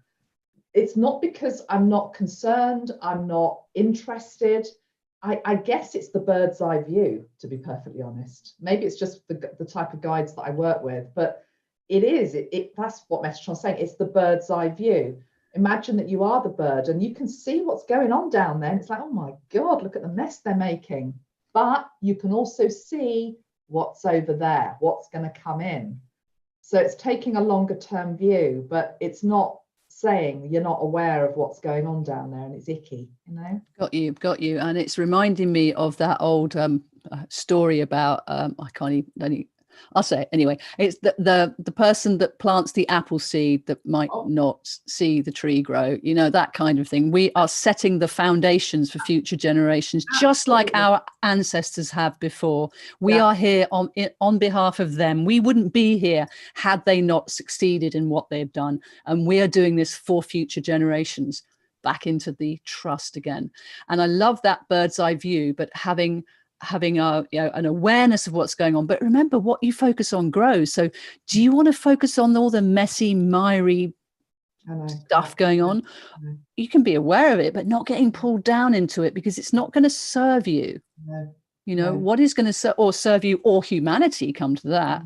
It's not because I'm not concerned, I'm not interested. I guess it's the bird's eye view, to be perfectly honest. Maybe it's just the type of guides that I work with, but that's what Metatron's saying. It's the bird's eye view. Imagine that you are the bird and you can see what's going on down there. And it's like, oh my God, look at the mess they're making. But you can also see what's over there, what's going to come in. So it's taking a longer term view, but it's not saying you're not aware of what's going on down there and it's icky, Got you. And it's reminding me of that old story about I'll say it anyway. It's the person that plants the apple seed that might not see the tree grow, that kind of thing. We are setting the foundations for future generations, just like our ancestors have before. We are here on behalf of them. We wouldn't be here had they not succeeded in what they've done. And we are doing this for future generations, back into the trust again. And I love that bird's eye view, but having an awareness of what's going on. But remember, what you focus on grows. So do you want to focus on all the messy, miry stuff going on? You can be aware of it, but not getting pulled down into it, because it's not going to serve you. What is going to serve you or humanity, come to that.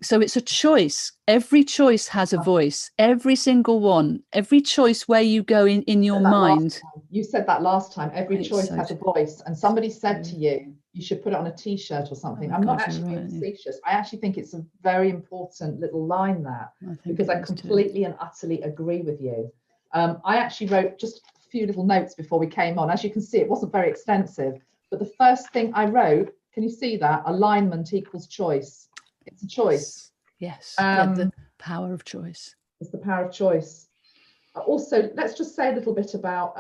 So it's a choice. Every choice has a voice, every single one, every choice where you go in your mind. You said that last time, every choice has a voice. And somebody said to you, you should put it on a t-shirt or something. I'm not actually being facetious. I actually think it's a very important little line, that, because I completely and utterly agree with you. I actually wrote just a few little notes before we came on. As you can see, it wasn't very extensive, but the first thing I wrote, can you see that? Alignment equals choice. It's a choice. Yes. The power of choice. It's the power of choice. Also, let's just say a little bit about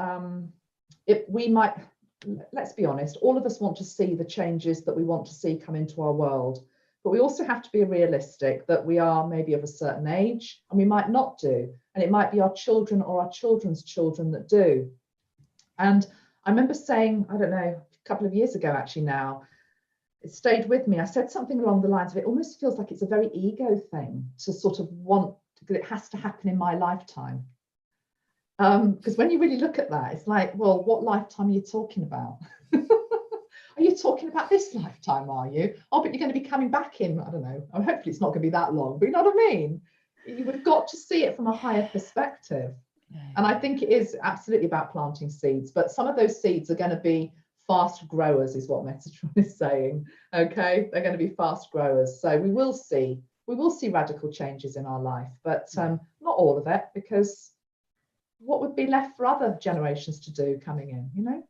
let's be honest, all of us want to see the changes that we want to see come into our world. But we also have to be realistic that we are maybe of a certain age and we might not do. And it might be our children or our children's children that do. And I remember saying, I don't know, a couple of years ago actually now, it stayed with me. I said something along the lines of, it almost feels like it's a very ego thing to sort of want, that it has to happen in my lifetime. Because when you really look at that, it's like, well, what lifetime are you talking about? Are you talking about this lifetime, are you? Oh, but you're going to be coming back in, I don't know. Oh, hopefully it's not going to be that long, but you know what I mean? You've got to see it from a higher perspective. And I think it is absolutely about planting seeds, but some of those seeds are going to be fast growers, is what Metatron is saying. Okay, they're going to be fast growers. So we will see radical changes in our life, but not all of it, because what would be left for other generations to do coming in, you know?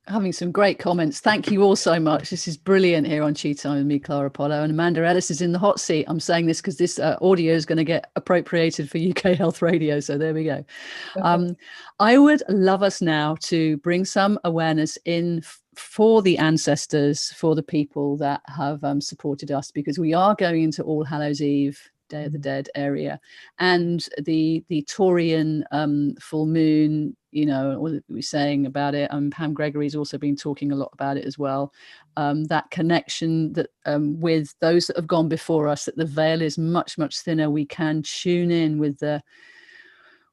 Having some great comments. Thank you all so much. This is brilliant here on Chi Time with me, Clara Polo, and Amanda Ellis is in the hot seat. I'm saying this because this audio is going to get appropriated for UK Health Radio. So there we go. I would love us now to bring some awareness in for the ancestors, for the people that have supported us, because we are going into All Hallows Eve, Day of the Dead area, and the Taurian full moon, you know, what we're saying about it. Pam Gregory's also been talking a lot about it as well. That connection that with those that have gone before us, that the veil is much, much thinner. We can tune in with the,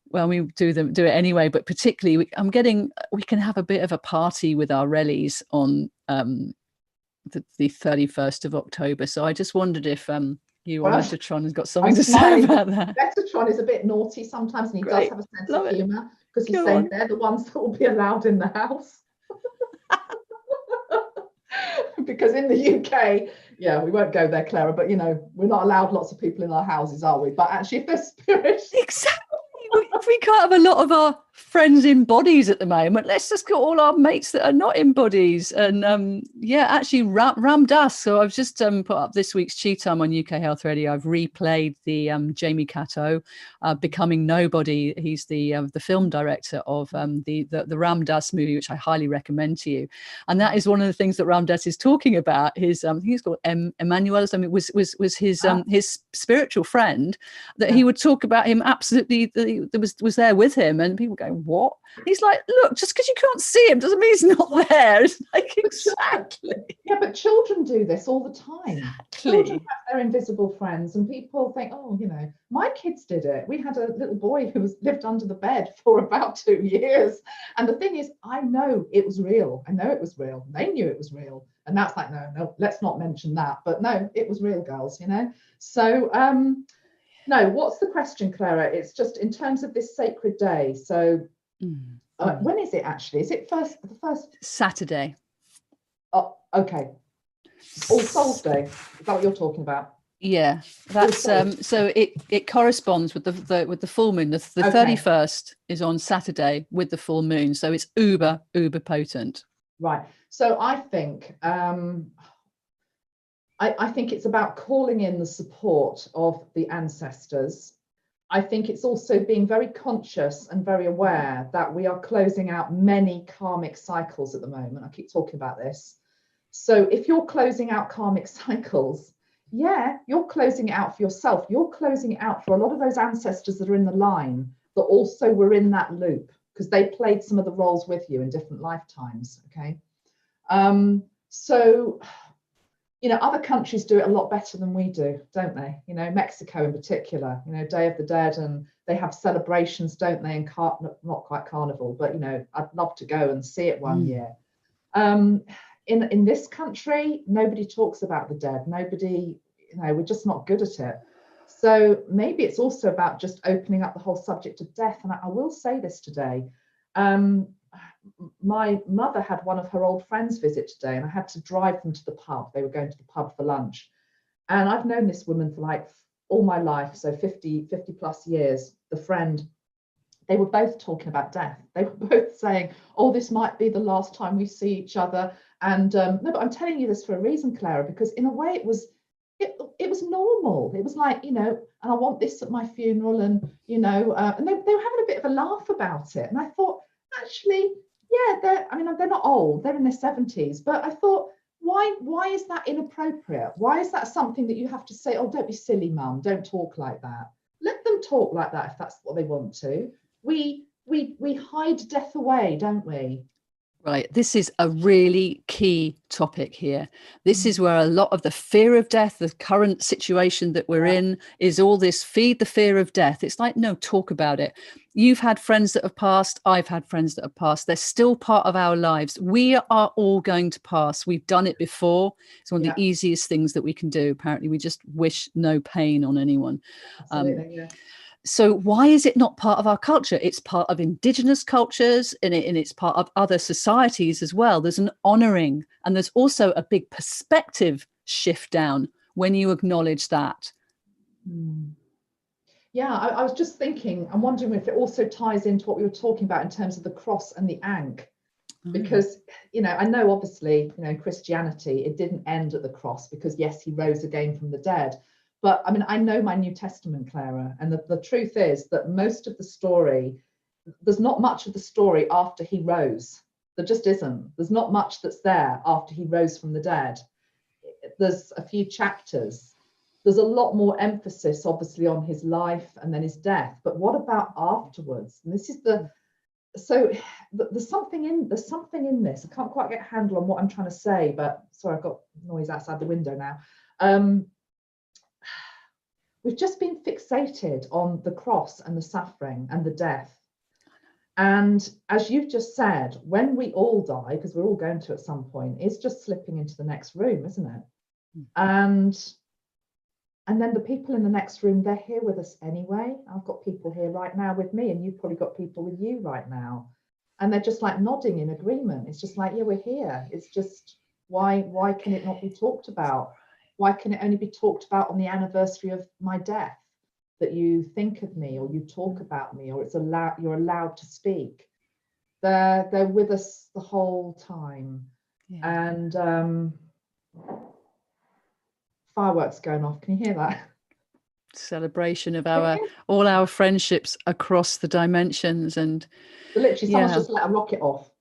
well, we do it anyway, but particularly we can have a bit of a party with our rallies on the 31st of October. So I just wondered if you or Metatron has got something to say about that. Metatron is a bit naughty sometimes, and he does have a sense of humour, because he's saying they're the ones that will be allowed in the house. Because in the UK, yeah, we won't go there, Clara, but you know, we're not allowed lots of people in our houses, are we? But actually, if there's spirits, exactly. If we can't have a lot of our friends in bodies at the moment, let's just get all our mates that are not in bodies. And yeah, actually Ram Dass. So I've just put up this week's Chi Time on UK Health Radio. I've replayed the Jamie Catto, Becoming Nobody. He's the film director of the Ram Dass movie, which I highly recommend to you. And that is one of the things that Ram Dass is talking about. His I think he's called Emmanuel. I mean, was his spiritual friend, that he would talk about him absolutely. That was there with him, and people go, what? He's like, look, just because you can't see him doesn't mean he's not there. It's like, exactly. Yeah, but children do this all the time. Exactly. Children have their invisible friends, and people think, oh, you know, my kids did it. We had a little boy who lived under the bed for about 2 years, and the thing is, I know it was real. I know it was real. They knew it was real, and that's like, no, let's not mention that. But no, it was real, girls. You know, so. No, what's the question, Clara? It's just in terms of this sacred day. So when is it actually? Is it the first Saturday? Oh, okay. All Souls Day. Is that what you're talking about? Yeah, that's so it corresponds with the full moon. The 31st is on Saturday with the full moon, so it's uber potent. Right. So I think I think it's about calling in the support of the ancestors. I think it's also being very conscious and very aware that we are closing out many karmic cycles at the moment. I keep talking about this. So if you're closing out karmic cycles, yeah, you're closing it out for yourself. You're closing it out for a lot of those ancestors that are in the line that also were in that loop, because they played some of the roles with you in different lifetimes. Okay. So you know, other countries do it a lot better than we do, don't they? You know, Mexico in particular, you know, Day of the Dead, and they have celebrations, don't they? And not quite carnival, but, you know, I'd love to go and see it one year. In this country, nobody talks about the dead. Nobody, you know, we're just not good at it. So maybe it's also about just opening up the whole subject of death. And I will say this today. My mother had one of her old friends visit today, and I had to drive them to the pub. They were going to the pub for lunch. And I've known this woman for like all my life, so 50 plus years, the friend. They were both talking about death. They were both saying, oh, this might be the last time we see each other. And no, but I'm telling you this for a reason, Clara, because in a way it was normal. It was like, you know, and I want this at my funeral, and, you know, and they were having a bit of a laugh about it. And I thought, actually, yeah, they're not old, they're in their 70s, but I thought, why is that inappropriate? Why is that something that you have to say, oh, don't be silly, mum, don't talk like that? Let them talk like that if that's what they want to. We hide death away, don't we? Right. This is a really key topic here. This is where a lot of the fear of death, the current situation that we're in, is all this feed the fear of death. It's like, no, talk about it. You've had friends that have passed. I've had friends that have passed. They're still part of our lives. We are all going to pass. We've done it before. It's one of the easiest things that we can do. Apparently, we just wish no pain on anyone. Absolutely, yeah. So why is it not part of our culture? It's part of indigenous cultures and it's part of other societies as well. There's an honoring, and there's also a big perspective shift down when you acknowledge that. Yeah, I was just thinking, I'm wondering if it also ties into what we were talking about in terms of the cross and the ankh. Because, I know obviously, Christianity, it didn't end at the cross because, yes, he rose again from the dead. But I mean, I know my New Testament, Clara, and the truth is that most of the story, there's not much of the story after he rose. There just isn't. There's not much that's there after he rose from the dead. There's a few chapters. There's a lot more emphasis, obviously, on his life and then his death. But what about afterwards? And this is there's something in this. I can't quite get a handle on what I'm trying to say, but sorry, I've got noise outside the window now. We've just been fixated on the cross and the suffering and the death. And as you've just said, when we all die, because we're all going to at some point, it's just slipping into the next room, isn't it? And then the people in the next room, they're here with us anyway. I've got people here right now with me, and you've probably got people with you right now. And they're just like nodding in agreement. It's just like, yeah, we're here. It's just, why can it not be talked about? Why can it only be talked about on the anniversary of my death? That you think of me, or you talk about me, or you're allowed to speak. They're with us the whole time. And fireworks going off. Can you hear that? Celebration of all our friendships across the dimensions. And literally, someone's just let a rocket off.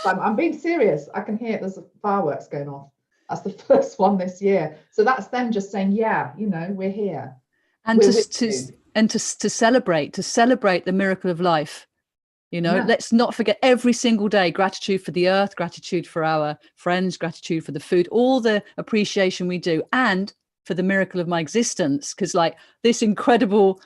I'm being serious. I can hear there's fireworks going off. That's the first one this year. So that's them just saying, yeah, we're here. And to celebrate the miracle of life. Let's not forget every single day, gratitude for the earth, gratitude for our friends, gratitude for the food, all the appreciation we do, and for the miracle of my existence. Because like this incredible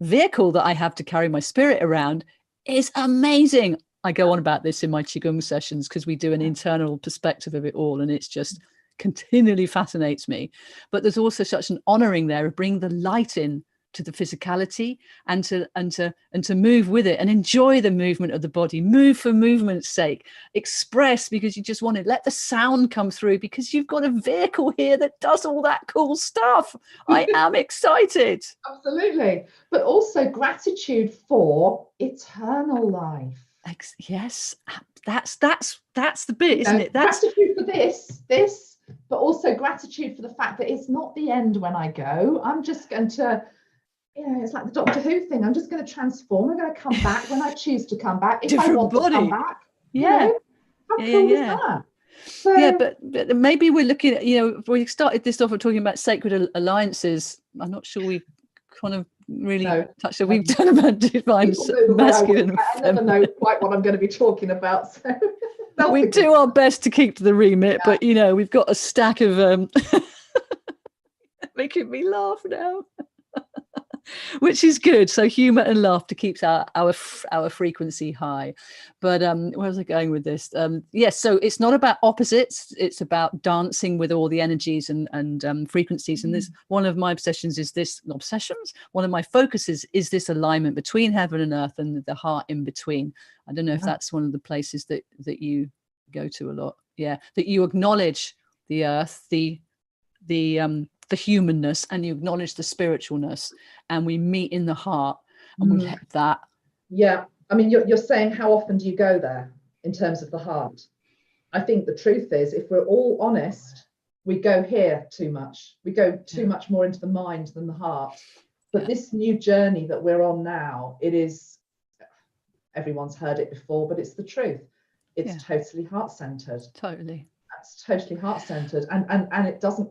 vehicle that I have to carry my spirit around is amazing. I go on about this in my Qigong sessions because we do an internal perspective of it all, and it's just continually fascinates me. But there's also such an honoring there of bringing the light in to the physicality and to move with it and enjoy the movement of the body. Move for movement's sake. Express because you just want to let the sound come through because you've got a vehicle here that does all that cool stuff. I am excited. Absolutely. But also gratitude for eternal life. Yes, that's the bit, isn't it? That's gratitude for this, but also gratitude for the fact that it's not the end when I go. I'm just going to, it's like the Doctor Who thing. I'm just going to transform. I'm going to come back when I choose to come back. If I want to come back, how cool is that? So, but maybe we're looking at, we started this off talking about sacred alliances. I'm not sure we kind of really touched it. We've done about divine masculine. I never know quite what I'm going to be talking about. So we do our best to keep to the remit, but we've got a stack of making me laugh now. Which is good. So humor and laughter keeps our frequency high. But where was I going with this? Yes, so it's not about opposites. It's about dancing with all the energies and frequencies. And this one of my obsessions is this. Obsessions. One of my focuses is this alignment between heaven and earth and the heart in between. I don't know if that's one of the places that you go to a lot. Yeah, that you acknowledge the earth, the humanness, and you acknowledge the spiritualness, and we meet in the heart, and we let that. Yeah, I mean, you're saying how often do you go there in terms of the heart? I think the truth is, if we're all honest, we go here too much. We go too much more into the mind than the heart. But this new journey that we're on now, it is everyone's heard it before, but it's the truth. It's totally heart-centered. Totally. That's totally heart-centered, and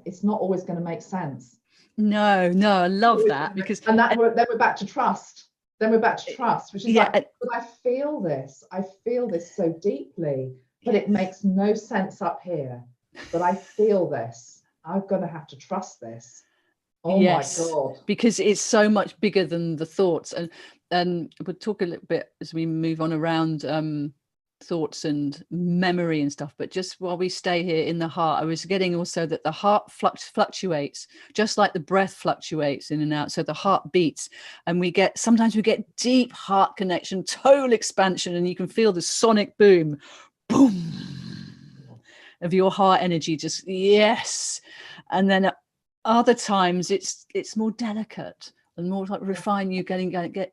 it's not always going to make sense. No, I love that, because then we're back to trust. Then we're back to trust, which is like, but I feel this so deeply, but it makes no sense up here. But I feel this. I'm gonna have to trust this. Oh my God. Because it's so much bigger than the thoughts. And we'll talk a little bit as we move on around thoughts and memory and stuff, but just while we stay here in the heart, I was getting also that the heart fluctuates just like the breath fluctuates in and out. So the heart beats, and sometimes we get deep heart connection, total expansion, and you can feel the sonic boom of your heart energy, just and then at other times it's more delicate and more like refined. You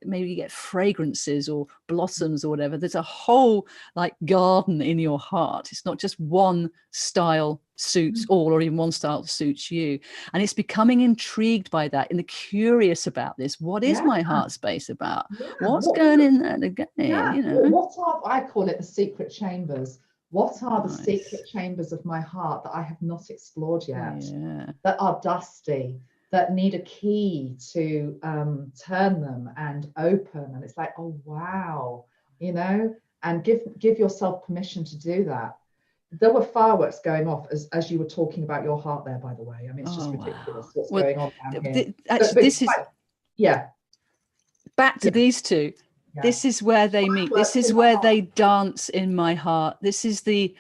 maybe you get fragrances or blossoms or whatever. There's a whole like garden in your heart. It's not just one style suits all, or even one style suits you. And it's becoming intrigued by that and curious about this. What is my heart space about? What's going in there again? You know? What are, I call it the secret chambers. What are the secret chambers of my heart that I have not explored yet? That are dusty, that need a key to turn them and open. And it's like, oh wow, you know, and give yourself permission to do that. There were fireworks going off as you were talking about your heart there, by the way. I mean, it's just ridiculous what's going on down here. This is back to these two. This is where they meet. This is where they dance in my heart. This is the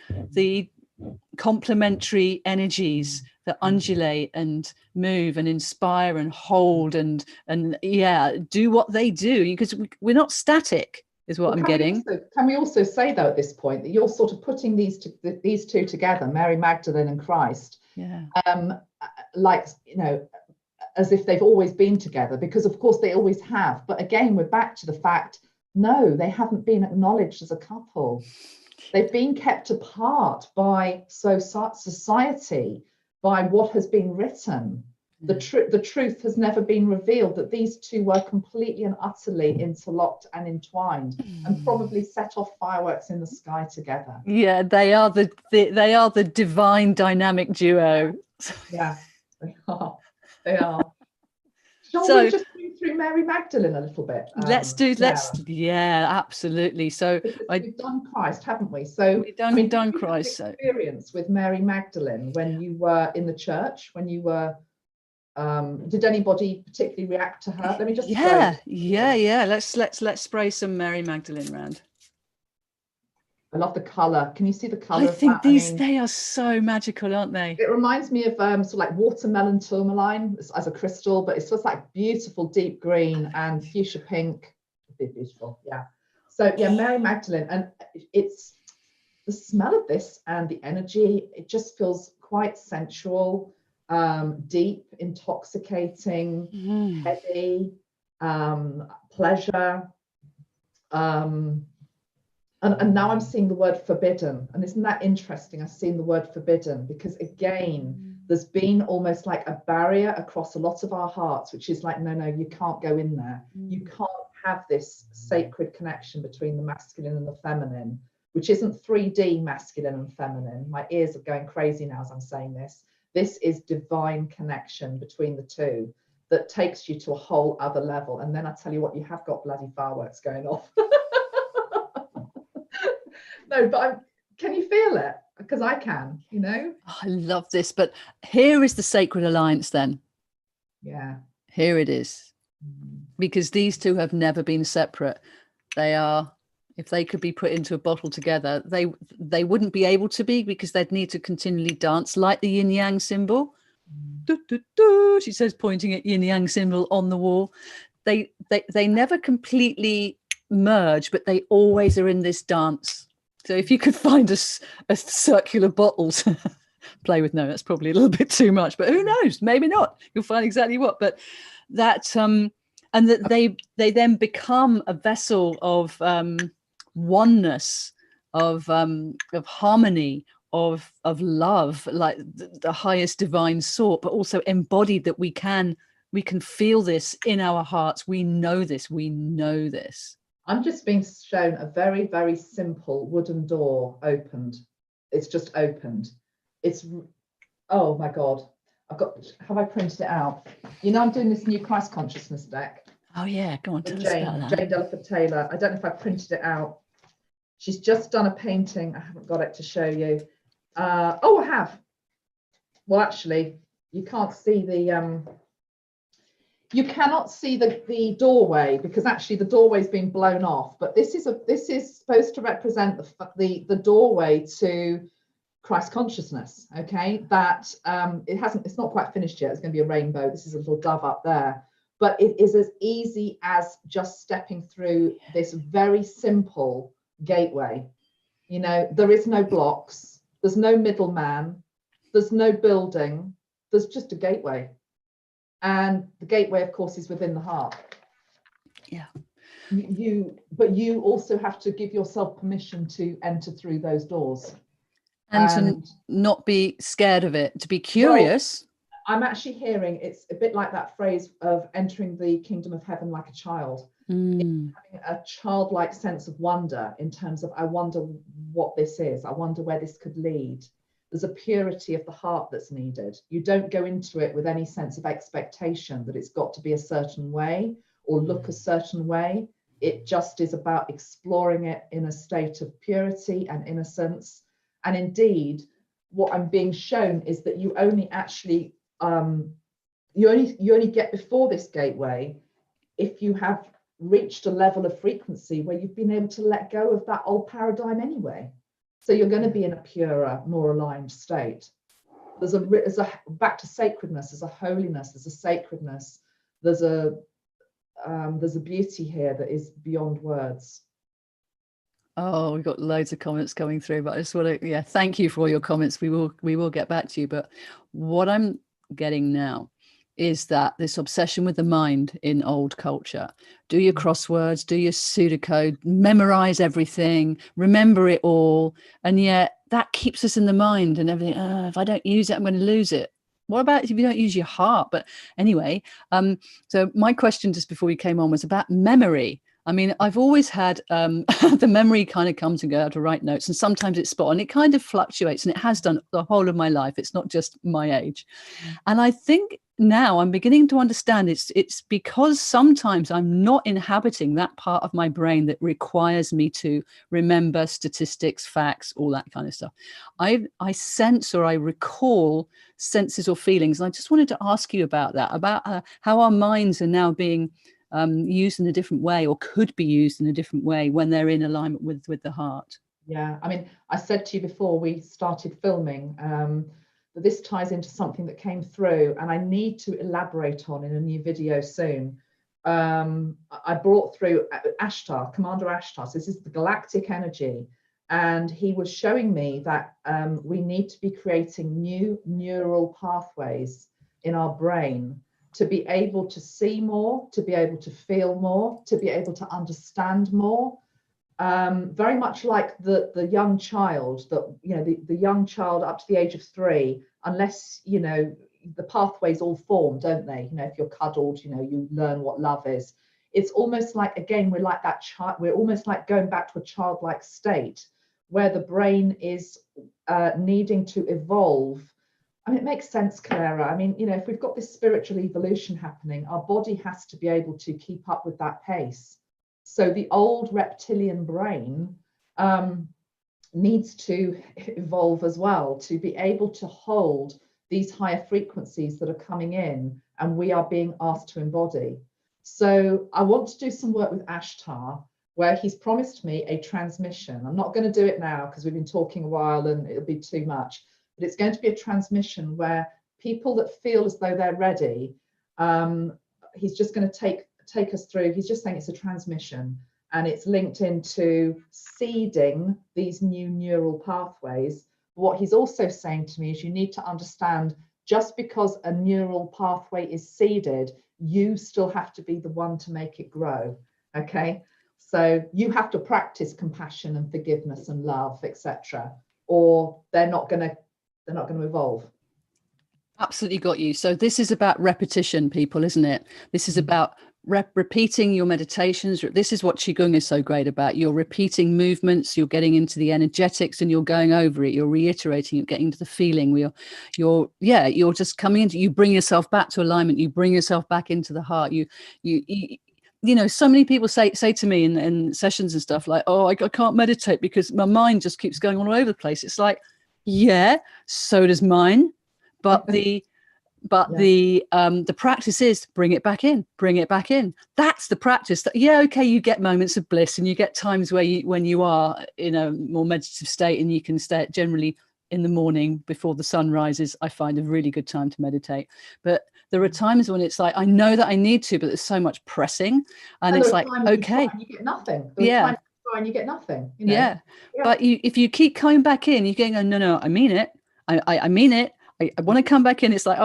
complementary energies that undulate and move and inspire and hold and do what they do, because we're not static, is what I'm getting. Can we also say, though, at this point, that you're sort of putting these two together, Mary Magdalene and Christ, like, you know, as if they've always been together, because of course they always have. But again, we're back to the fact, no, they haven't been acknowledged as a couple. They've been kept apart by society, by what has been written. The truth has never been revealed, that these two were completely and utterly interlocked and entwined, and probably set off fireworks in the sky together. Yeah, they are the divine dynamic duo. Yeah, they are. They are. Shall we just move through Mary Magdalene a little bit? Absolutely. So we've done Christ, haven't we? So we've done Christ. Experience with Mary Magdalene when you were in the church, when you were. Did anybody particularly react to her? Let me just. Let's spray some Mary Magdalene round. I love the color. Can you see the color? I think they are so magical, aren't they? It reminds me of sort of like watermelon tourmaline as a crystal, but it's just like beautiful deep green and fuchsia pink. It'd be beautiful, yeah. So Mary Magdalene, and it's the smell of this and the energy. It just feels quite sensual, deep, intoxicating, heavy, pleasure. And now I'm seeing the word forbidden. And isn't that interesting? I've seen the word forbidden because, again, there's been almost like a barrier across a lot of our hearts, which is like, no, you can't go in there. You can't have this sacred connection between the masculine and the feminine, which isn't 3D masculine and feminine. My ears are going crazy now as I'm saying this. This is divine connection between the two that takes you to a whole other level. And then I tell you what, you have got bloody fireworks going off. No, but can you feel it? Because I can, you know. Oh, I love this. But here is the sacred alliance then. Yeah. Here it is. Because these two have never been separate. They are, if they could be put into a bottle together, they wouldn't be able to be, because they'd need to continually dance like the yin yang symbol. She says, pointing at yin yang symbol on the wall. They never completely merge, but they always are in this dance. So if you could find a circular bottle to play with, no, that's probably a little bit too much, but who knows? Maybe not. You'll find exactly what. But that, and that they then become a vessel of oneness, of harmony, of love, like the highest divine sort, but also embodied, that we can feel this in our hearts. We know this. I'm just being shown a very, very simple wooden door opened. It's just opened. It's, oh my God. Have I printed it out? You know, I'm doing this new Christ consciousness deck. Oh yeah, go on, tell us about that. Jane Delaford-Taylor. I don't know if I printed it out. She's just done a painting. I haven't got it to show you. Oh, I have. Well, actually, you can't see the you cannot see the doorway, because actually the doorway's been blown off. But this is supposed to represent the doorway to Christ consciousness. Okay, that it's not quite finished yet. It's going to be a rainbow. This is a little dove up there, but it is as easy as just stepping through this very simple gateway. You know, there is no blocks, there's no middleman, there's no building, there's just a gateway. And the gateway, of course, is within the heart. Yeah. But you also have to give yourself permission to enter through those doors. And to not be scared of it, to be curious. Well, I'm actually hearing it's a bit like that phrase of entering the kingdom of heaven like a child. Having a childlike sense of wonder, in terms of, I wonder what this is. I wonder where this could lead. There's a purity of the heart that's needed. You don't go into it with any sense of expectation that it's got to be a certain way or look a certain way. It just is about exploring it in a state of purity and innocence. And indeed, what I'm being shown is that you only actually, you only get before this gateway if you have reached a level of frequency where you've been able to let go of that old paradigm anyway. So you're going to be in a purer, more aligned state. There's a back to sacredness, there's a holiness, there's a sacredness, there's a beauty here that is beyond words. Oh, we've got loads of comments coming through, but I just want to, thank you for all your comments. We will get back to you. But what I'm getting now is that this obsession with the mind in old culture, do your crosswords, do your pseudocode, memorize everything, remember it all. And yet that keeps us in the mind and everything. If I don't use it, I'm going to lose it. What about if you don't use your heart? But anyway, so my question just before we came on was about memory. I mean, I've always had the memory kind of come to go to write notes, and sometimes it's spot on. It kind of fluctuates, and it has done the whole of my life. It's not just my age. And I think now I'm beginning to understand it's because sometimes I'm not inhabiting that part of my brain that requires me to remember statistics, facts, all that kind of stuff. I sense or I recall senses or feelings. And I just wanted to ask you about that, about how our minds are now being used in a different way, or could be used in a different way when they're in alignment with the heart. Yeah, I mean, I said to you before we started filming that this ties into something that came through, and I need to elaborate on in a new video soon. I brought through Ashtar, Commander Ashtar. So this is the galactic energy, and he was showing me that we need to be creating new neural pathways in our brain to be able to see more, to be able to feel more, to be able to understand more. Very much like the young child, that, you know, the young child up to the age of 3, unless, you know, the pathways all form, don't they? You know, if you're cuddled, you know, you learn what love is. It's almost like, again, we're like that child, we're almost like going back to a childlike state where the brain is needing to evolve. I mean, it makes sense, Clara. I mean, you know, if we've got this spiritual evolution happening, our body has to be able to keep up with that pace. So the old reptilian brain needs to evolve as well, to be able to hold these higher frequencies that are coming in and we are being asked to embody. So I want to do some work with Ashtar, where he's promised me a transmission. I'm not going to do it now because we've been talking a while and it'll be too much. But it's going to be a transmission where people that feel as though they're ready, he's just going to take us through. He's just saying it's a transmission, and it's linked into seeding these new neural pathways. What he's also saying to me is you need to understand, just because a neural pathway is seeded, you still have to be the one to make it grow. Okay, so you have to practice compassion and forgiveness and love, etc., or they're not going to evolve. Absolutely got you. So this is about repetition, people, isn't it? This is about repeating your meditations. This is what Qigong is so great about. You're repeating movements, you're getting into the energetics, and you're going over it, you're reiterating, you're getting into the feeling. You're just coming into, you bring yourself back to alignment, you bring yourself back into the heart. You know, so many people say to me in sessions and stuff like, oh, I can't meditate because my mind just keeps going all over the place. It's like, yeah, so does mine. But the practice is bring it back in. That's the practice. Okay, you get moments of bliss and you get times where when you are in a more meditative state and you can stay generally in the morning before the sun rises. I find a really good time to meditate. But there are times when it's like, I know that I need to, but there's so much pressing, and it's like, okay, you get nothing. Yeah. And you get nothing. You know? Yeah. But if you keep coming back in, you're going, oh, no, I mean it. I mean it. I want to come back in. It's like,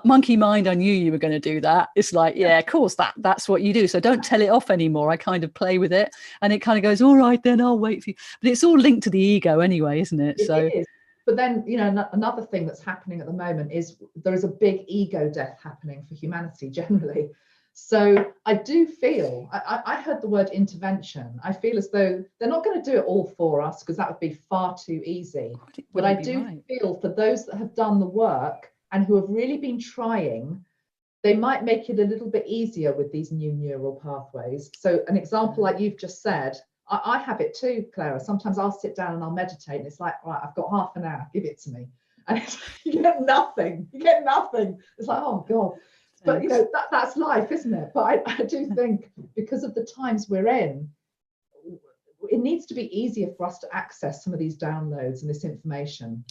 monkey mind, I knew you were going to do that. It's like, yeah, of course, that's what you do. So don't tell it off anymore. I kind of play with it, and it kind of goes, all right, then I'll wait for you. But it's all linked to the ego anyway, isn't it? It is. But then, you know, another thing that's happening at the moment is there is a big ego death happening for humanity generally. So I do feel, I heard the word intervention. I feel as though they're not going to do it all for us, because that would be far too easy. But I do feel for those that have done the work and who have really been trying, they might make it a little bit easier with these new neural pathways. So an example like you've just said, I have it too, Clara. Sometimes I'll sit down and I'll meditate, and it's like, right, I've got half an hour, give it to me. And you get nothing. It's like, oh God. But you know, that's life, isn't it? But I do think because of the times we're in, it needs to be easier for us to access some of these downloads and this information.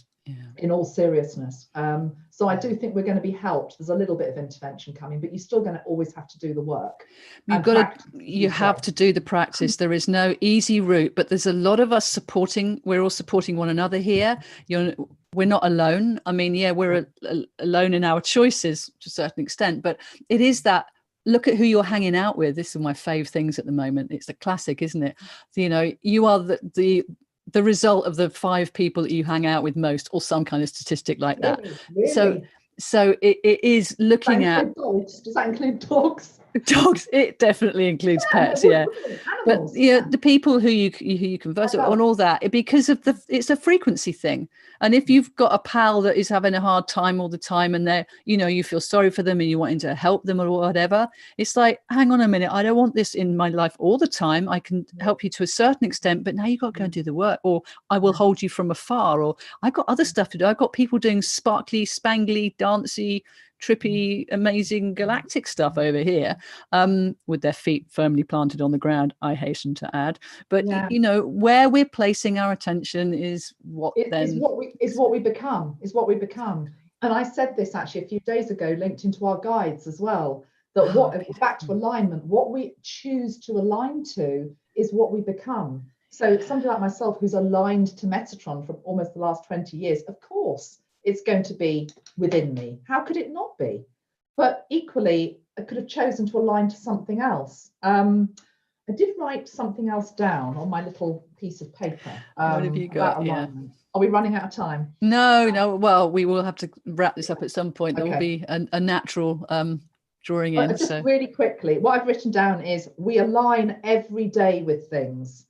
In all seriousness. So I do think we're going to be helped. There's a little bit of intervention coming, but you're still going to always have to do the work. You have to do the practice. There is no easy route, but there's a lot of us we're all supporting one another here. We're not alone. I mean, we're alone in our choices to a certain extent, but it is that, look at who you're hanging out with. This is my fave things at the moment. It's a classic, isn't it? You know, you are the result of the 5 people that you hang out with most, or some kind of statistic like that. Really? So it is looking at dogs. Does that include dogs? Dogs. It definitely includes pets. But the people who you converse with and all that, because of it's a frequency thing. And if you've got a pal that is having a hard time all the time, and they're, you feel sorry for them and you wanting to help them or whatever, it's like, hang on a minute, I don't want this in my life all the time. I can help you to a certain extent, but now you've got to go and do the work, or I will hold you from afar, or I've got other stuff to do. I've got people doing sparkly, spangly, dancey, trippy, amazing galactic stuff over here, with their feet firmly planted on the ground, I hasten to add. But where we're placing our attention is what we become. And I said this actually a few days ago, linked into our guides as well, that back to alignment, what we choose to align to is what we become. So somebody like myself, who's aligned to Metatron for almost the last 20 years, of course it's going to be within me. How could it not be? But equally, I could have chosen to align to something else. I did write something else down on my little piece of paper. What have you got? Are we running out of time? No. Well, we will have to wrap this up at some point. There will be a natural drawing in. Just really quickly, what I've written down is we align every day with things.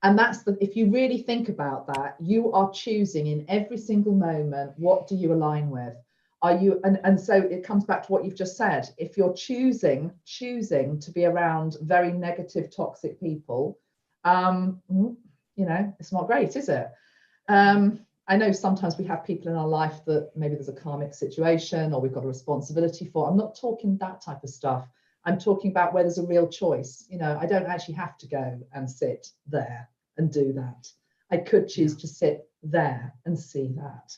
And that's if you really think about that, you are choosing in every single moment, what do you align with? Are you, and so it comes back to what you've just said. If you're choosing to be around very negative, toxic people, it's not great, is it? I know sometimes we have people in our life that maybe there's a karmic situation or we've got a responsibility for. I'm not talking that type of stuff. I'm talking about where there's a real choice. I don't actually have to go and sit there and do that. I could choose to sit there and see that,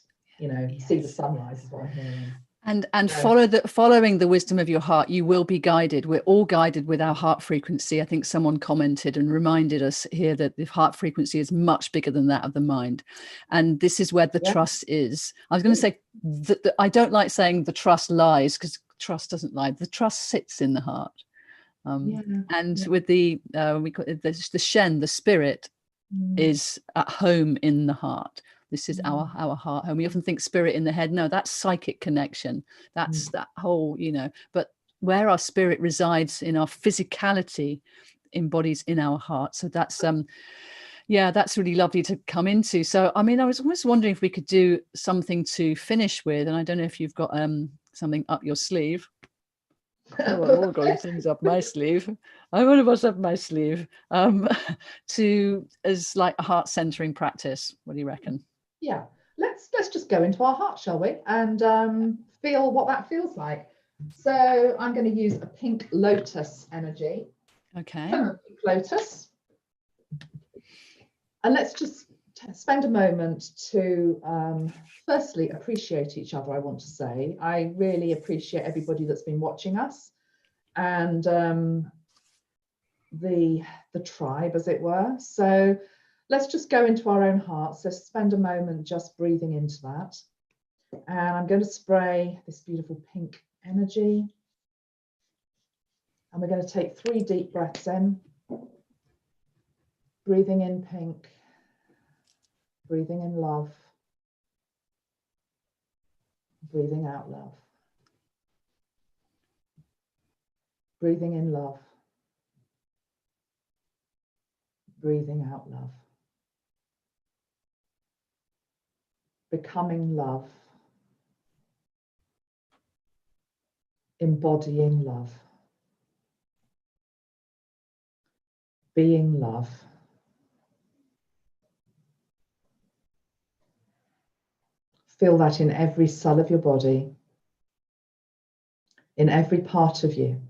see the sunrise is what I'm hearing. And following the wisdom of your heart, you will be guided. We're all guided with our heart frequency. I think someone commented and reminded us here that the heart frequency is much bigger than that of the mind. And this is where the trust is. I was going to say that I don't like saying the trust lies, because trust doesn't lie. The trust sits in the heart. With the we call it the Shen, the spirit, is at home in the heart. This is our heart home. We often think spirit in the head. No, that's psychic connection. That's that whole, but where our spirit resides in our physicality embodies in our heart. So that's yeah, that's really lovely to come into. So I mean, I was almost wondering if we could do something to finish with, and I don't know if you've got something up your sleeve. Oh, I've all got things up my sleeve. I wonder what's up my sleeve. To as like a heart centering practice. What do you reckon? Yeah, let's just go into our heart, shall we? And feel what that feels like. So I'm going to use a pink lotus energy. Okay. Pink lotus. And let's just spend a moment to firstly appreciate each other. I want to say I really appreciate everybody that's been watching us, and the tribe, as it were. So let's just go into our own hearts. So spend a moment just breathing into that. And I'm going to spray this beautiful pink energy. And we're going to take 3 deep breaths in. Breathing in pink. Breathing in love. Breathing out love. Breathing in love. Breathing out love. Becoming love. Embodying love. Being love. Feel that in every cell of your body, in every part of you,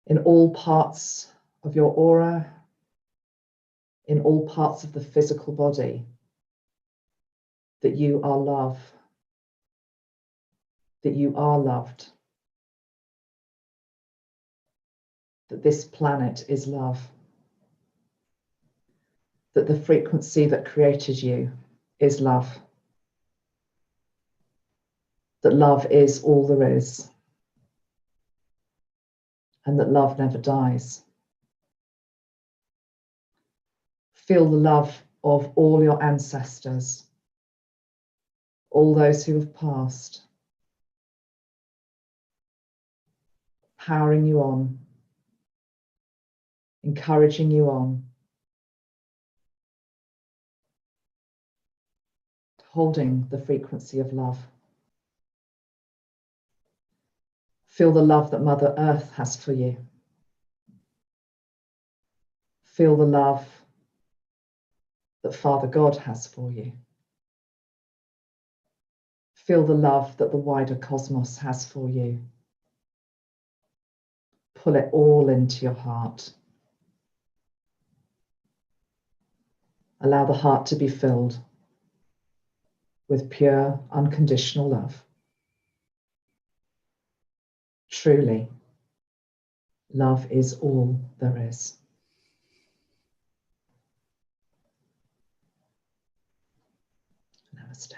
in all parts of your aura, in all parts of the physical body, that you are love, that you are loved, that this planet is love, that the frequency that created you is love, that love is all there is, and that love never dies. Feel the love of all your ancestors, all those who have passed, powering you on, encouraging you on, holding the frequency of love. Feel the love that Mother Earth has for you. Feel the love that Father God has for you. Feel the love that the wider cosmos has for you. Pull it all into your heart. Allow the heart to be filled with pure, unconditional love. Truly, love is all there is. Namaste.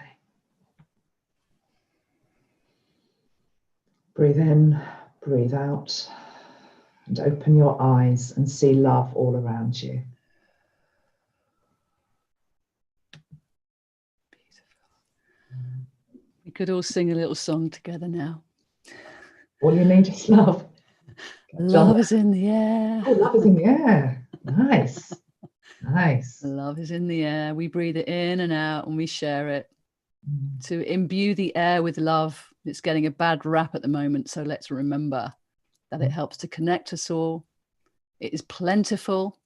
Breathe in, breathe out, and open your eyes and see love all around you. We could all sing a little song together now. All you need is love. Love is in the air. Oh, love is in the air. Nice. Nice. Love is in the air. We breathe it in and out and we share it. To imbue the air with love. It's getting a bad rap at the moment, so let's remember that it helps to connect us all. It is plentiful.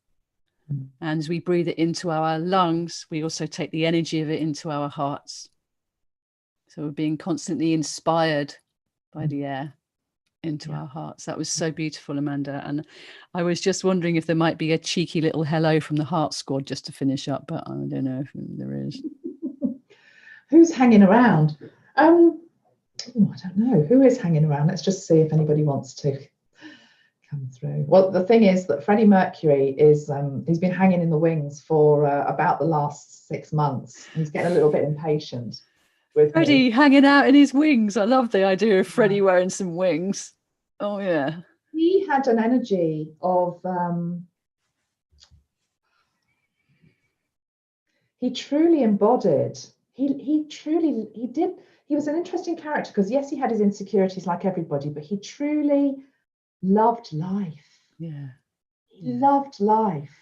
And as we breathe it into our lungs, we also take the energy of it into our hearts. So we're being constantly inspired by the air into our hearts. That was so beautiful, Amanda. And I was just wondering if there might be a cheeky little hello from the Heart Squad just to finish up, but I don't know if there is. Who's hanging around? I don't know. Who is hanging around? Let's just see if anybody wants to come through. Well, the thing is that Freddie Mercury is he's been hanging in the wings for about the last 6 months. He's getting a little bit impatient with Freddie hanging out in his wings. I love the idea of Freddie wearing some wings. Oh yeah. He had an energy of he truly embodied he was an interesting character, because yes, he had his insecurities like everybody, but he truly loved life. Yeah. He loved life.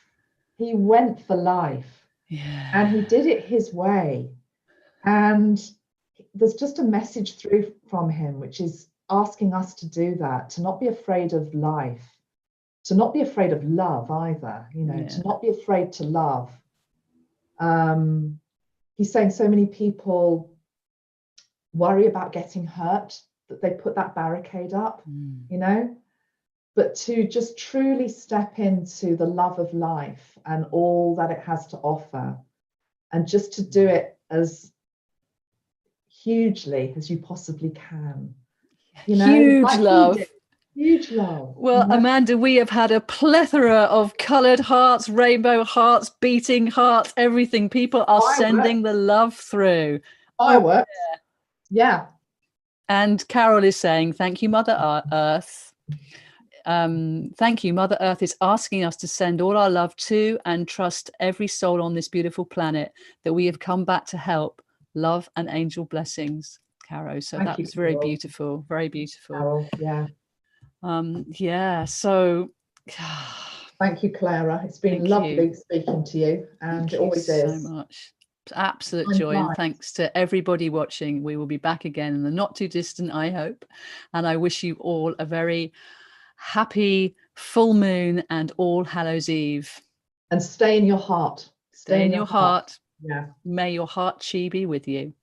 He went for life. Yeah. And he did it his way. And there's just a message through from him, which is asking us to do that, to not be afraid of life, to not be afraid of love either, to not be afraid to love. He's saying so many people worry about getting hurt, that they put that barricade up, but to just truly step into the love of life and all that it has to offer, and just to do it as hugely as you possibly can. Huge love. Huge love. Well, Amanda, we have had a plethora of coloured hearts, rainbow hearts, beating hearts, everything. People are sending the love through. Fireworks. Yeah. And Carol is saying, thank you, Mother Earth. Thank you. Mother Earth is asking us to send all our love to and trust every soul on this beautiful planet that we have come back to help. Love and angel blessings, Caro. So that was very beautiful. Very beautiful. Carol, yeah. So thank you, Clara. It's been lovely speaking to you, and it always is so much. Absolute joy, and thanks to everybody watching. We will be back again in the not too distant, I hope, and I wish you all a very happy full moon and All Hallows Eve. And stay in your heart. Stay in your heart. Yeah. May your heart chi be with you.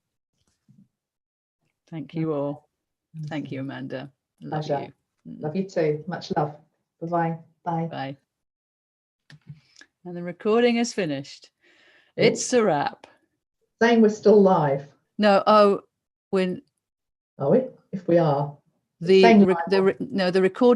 Thank you all. Thank you, Amanda. Love you. Love you too. Much love. Bye-bye. Bye. Bye. And the recording is finished. It's a wrap. Saying we're still live. No, Are we? If we are. The recording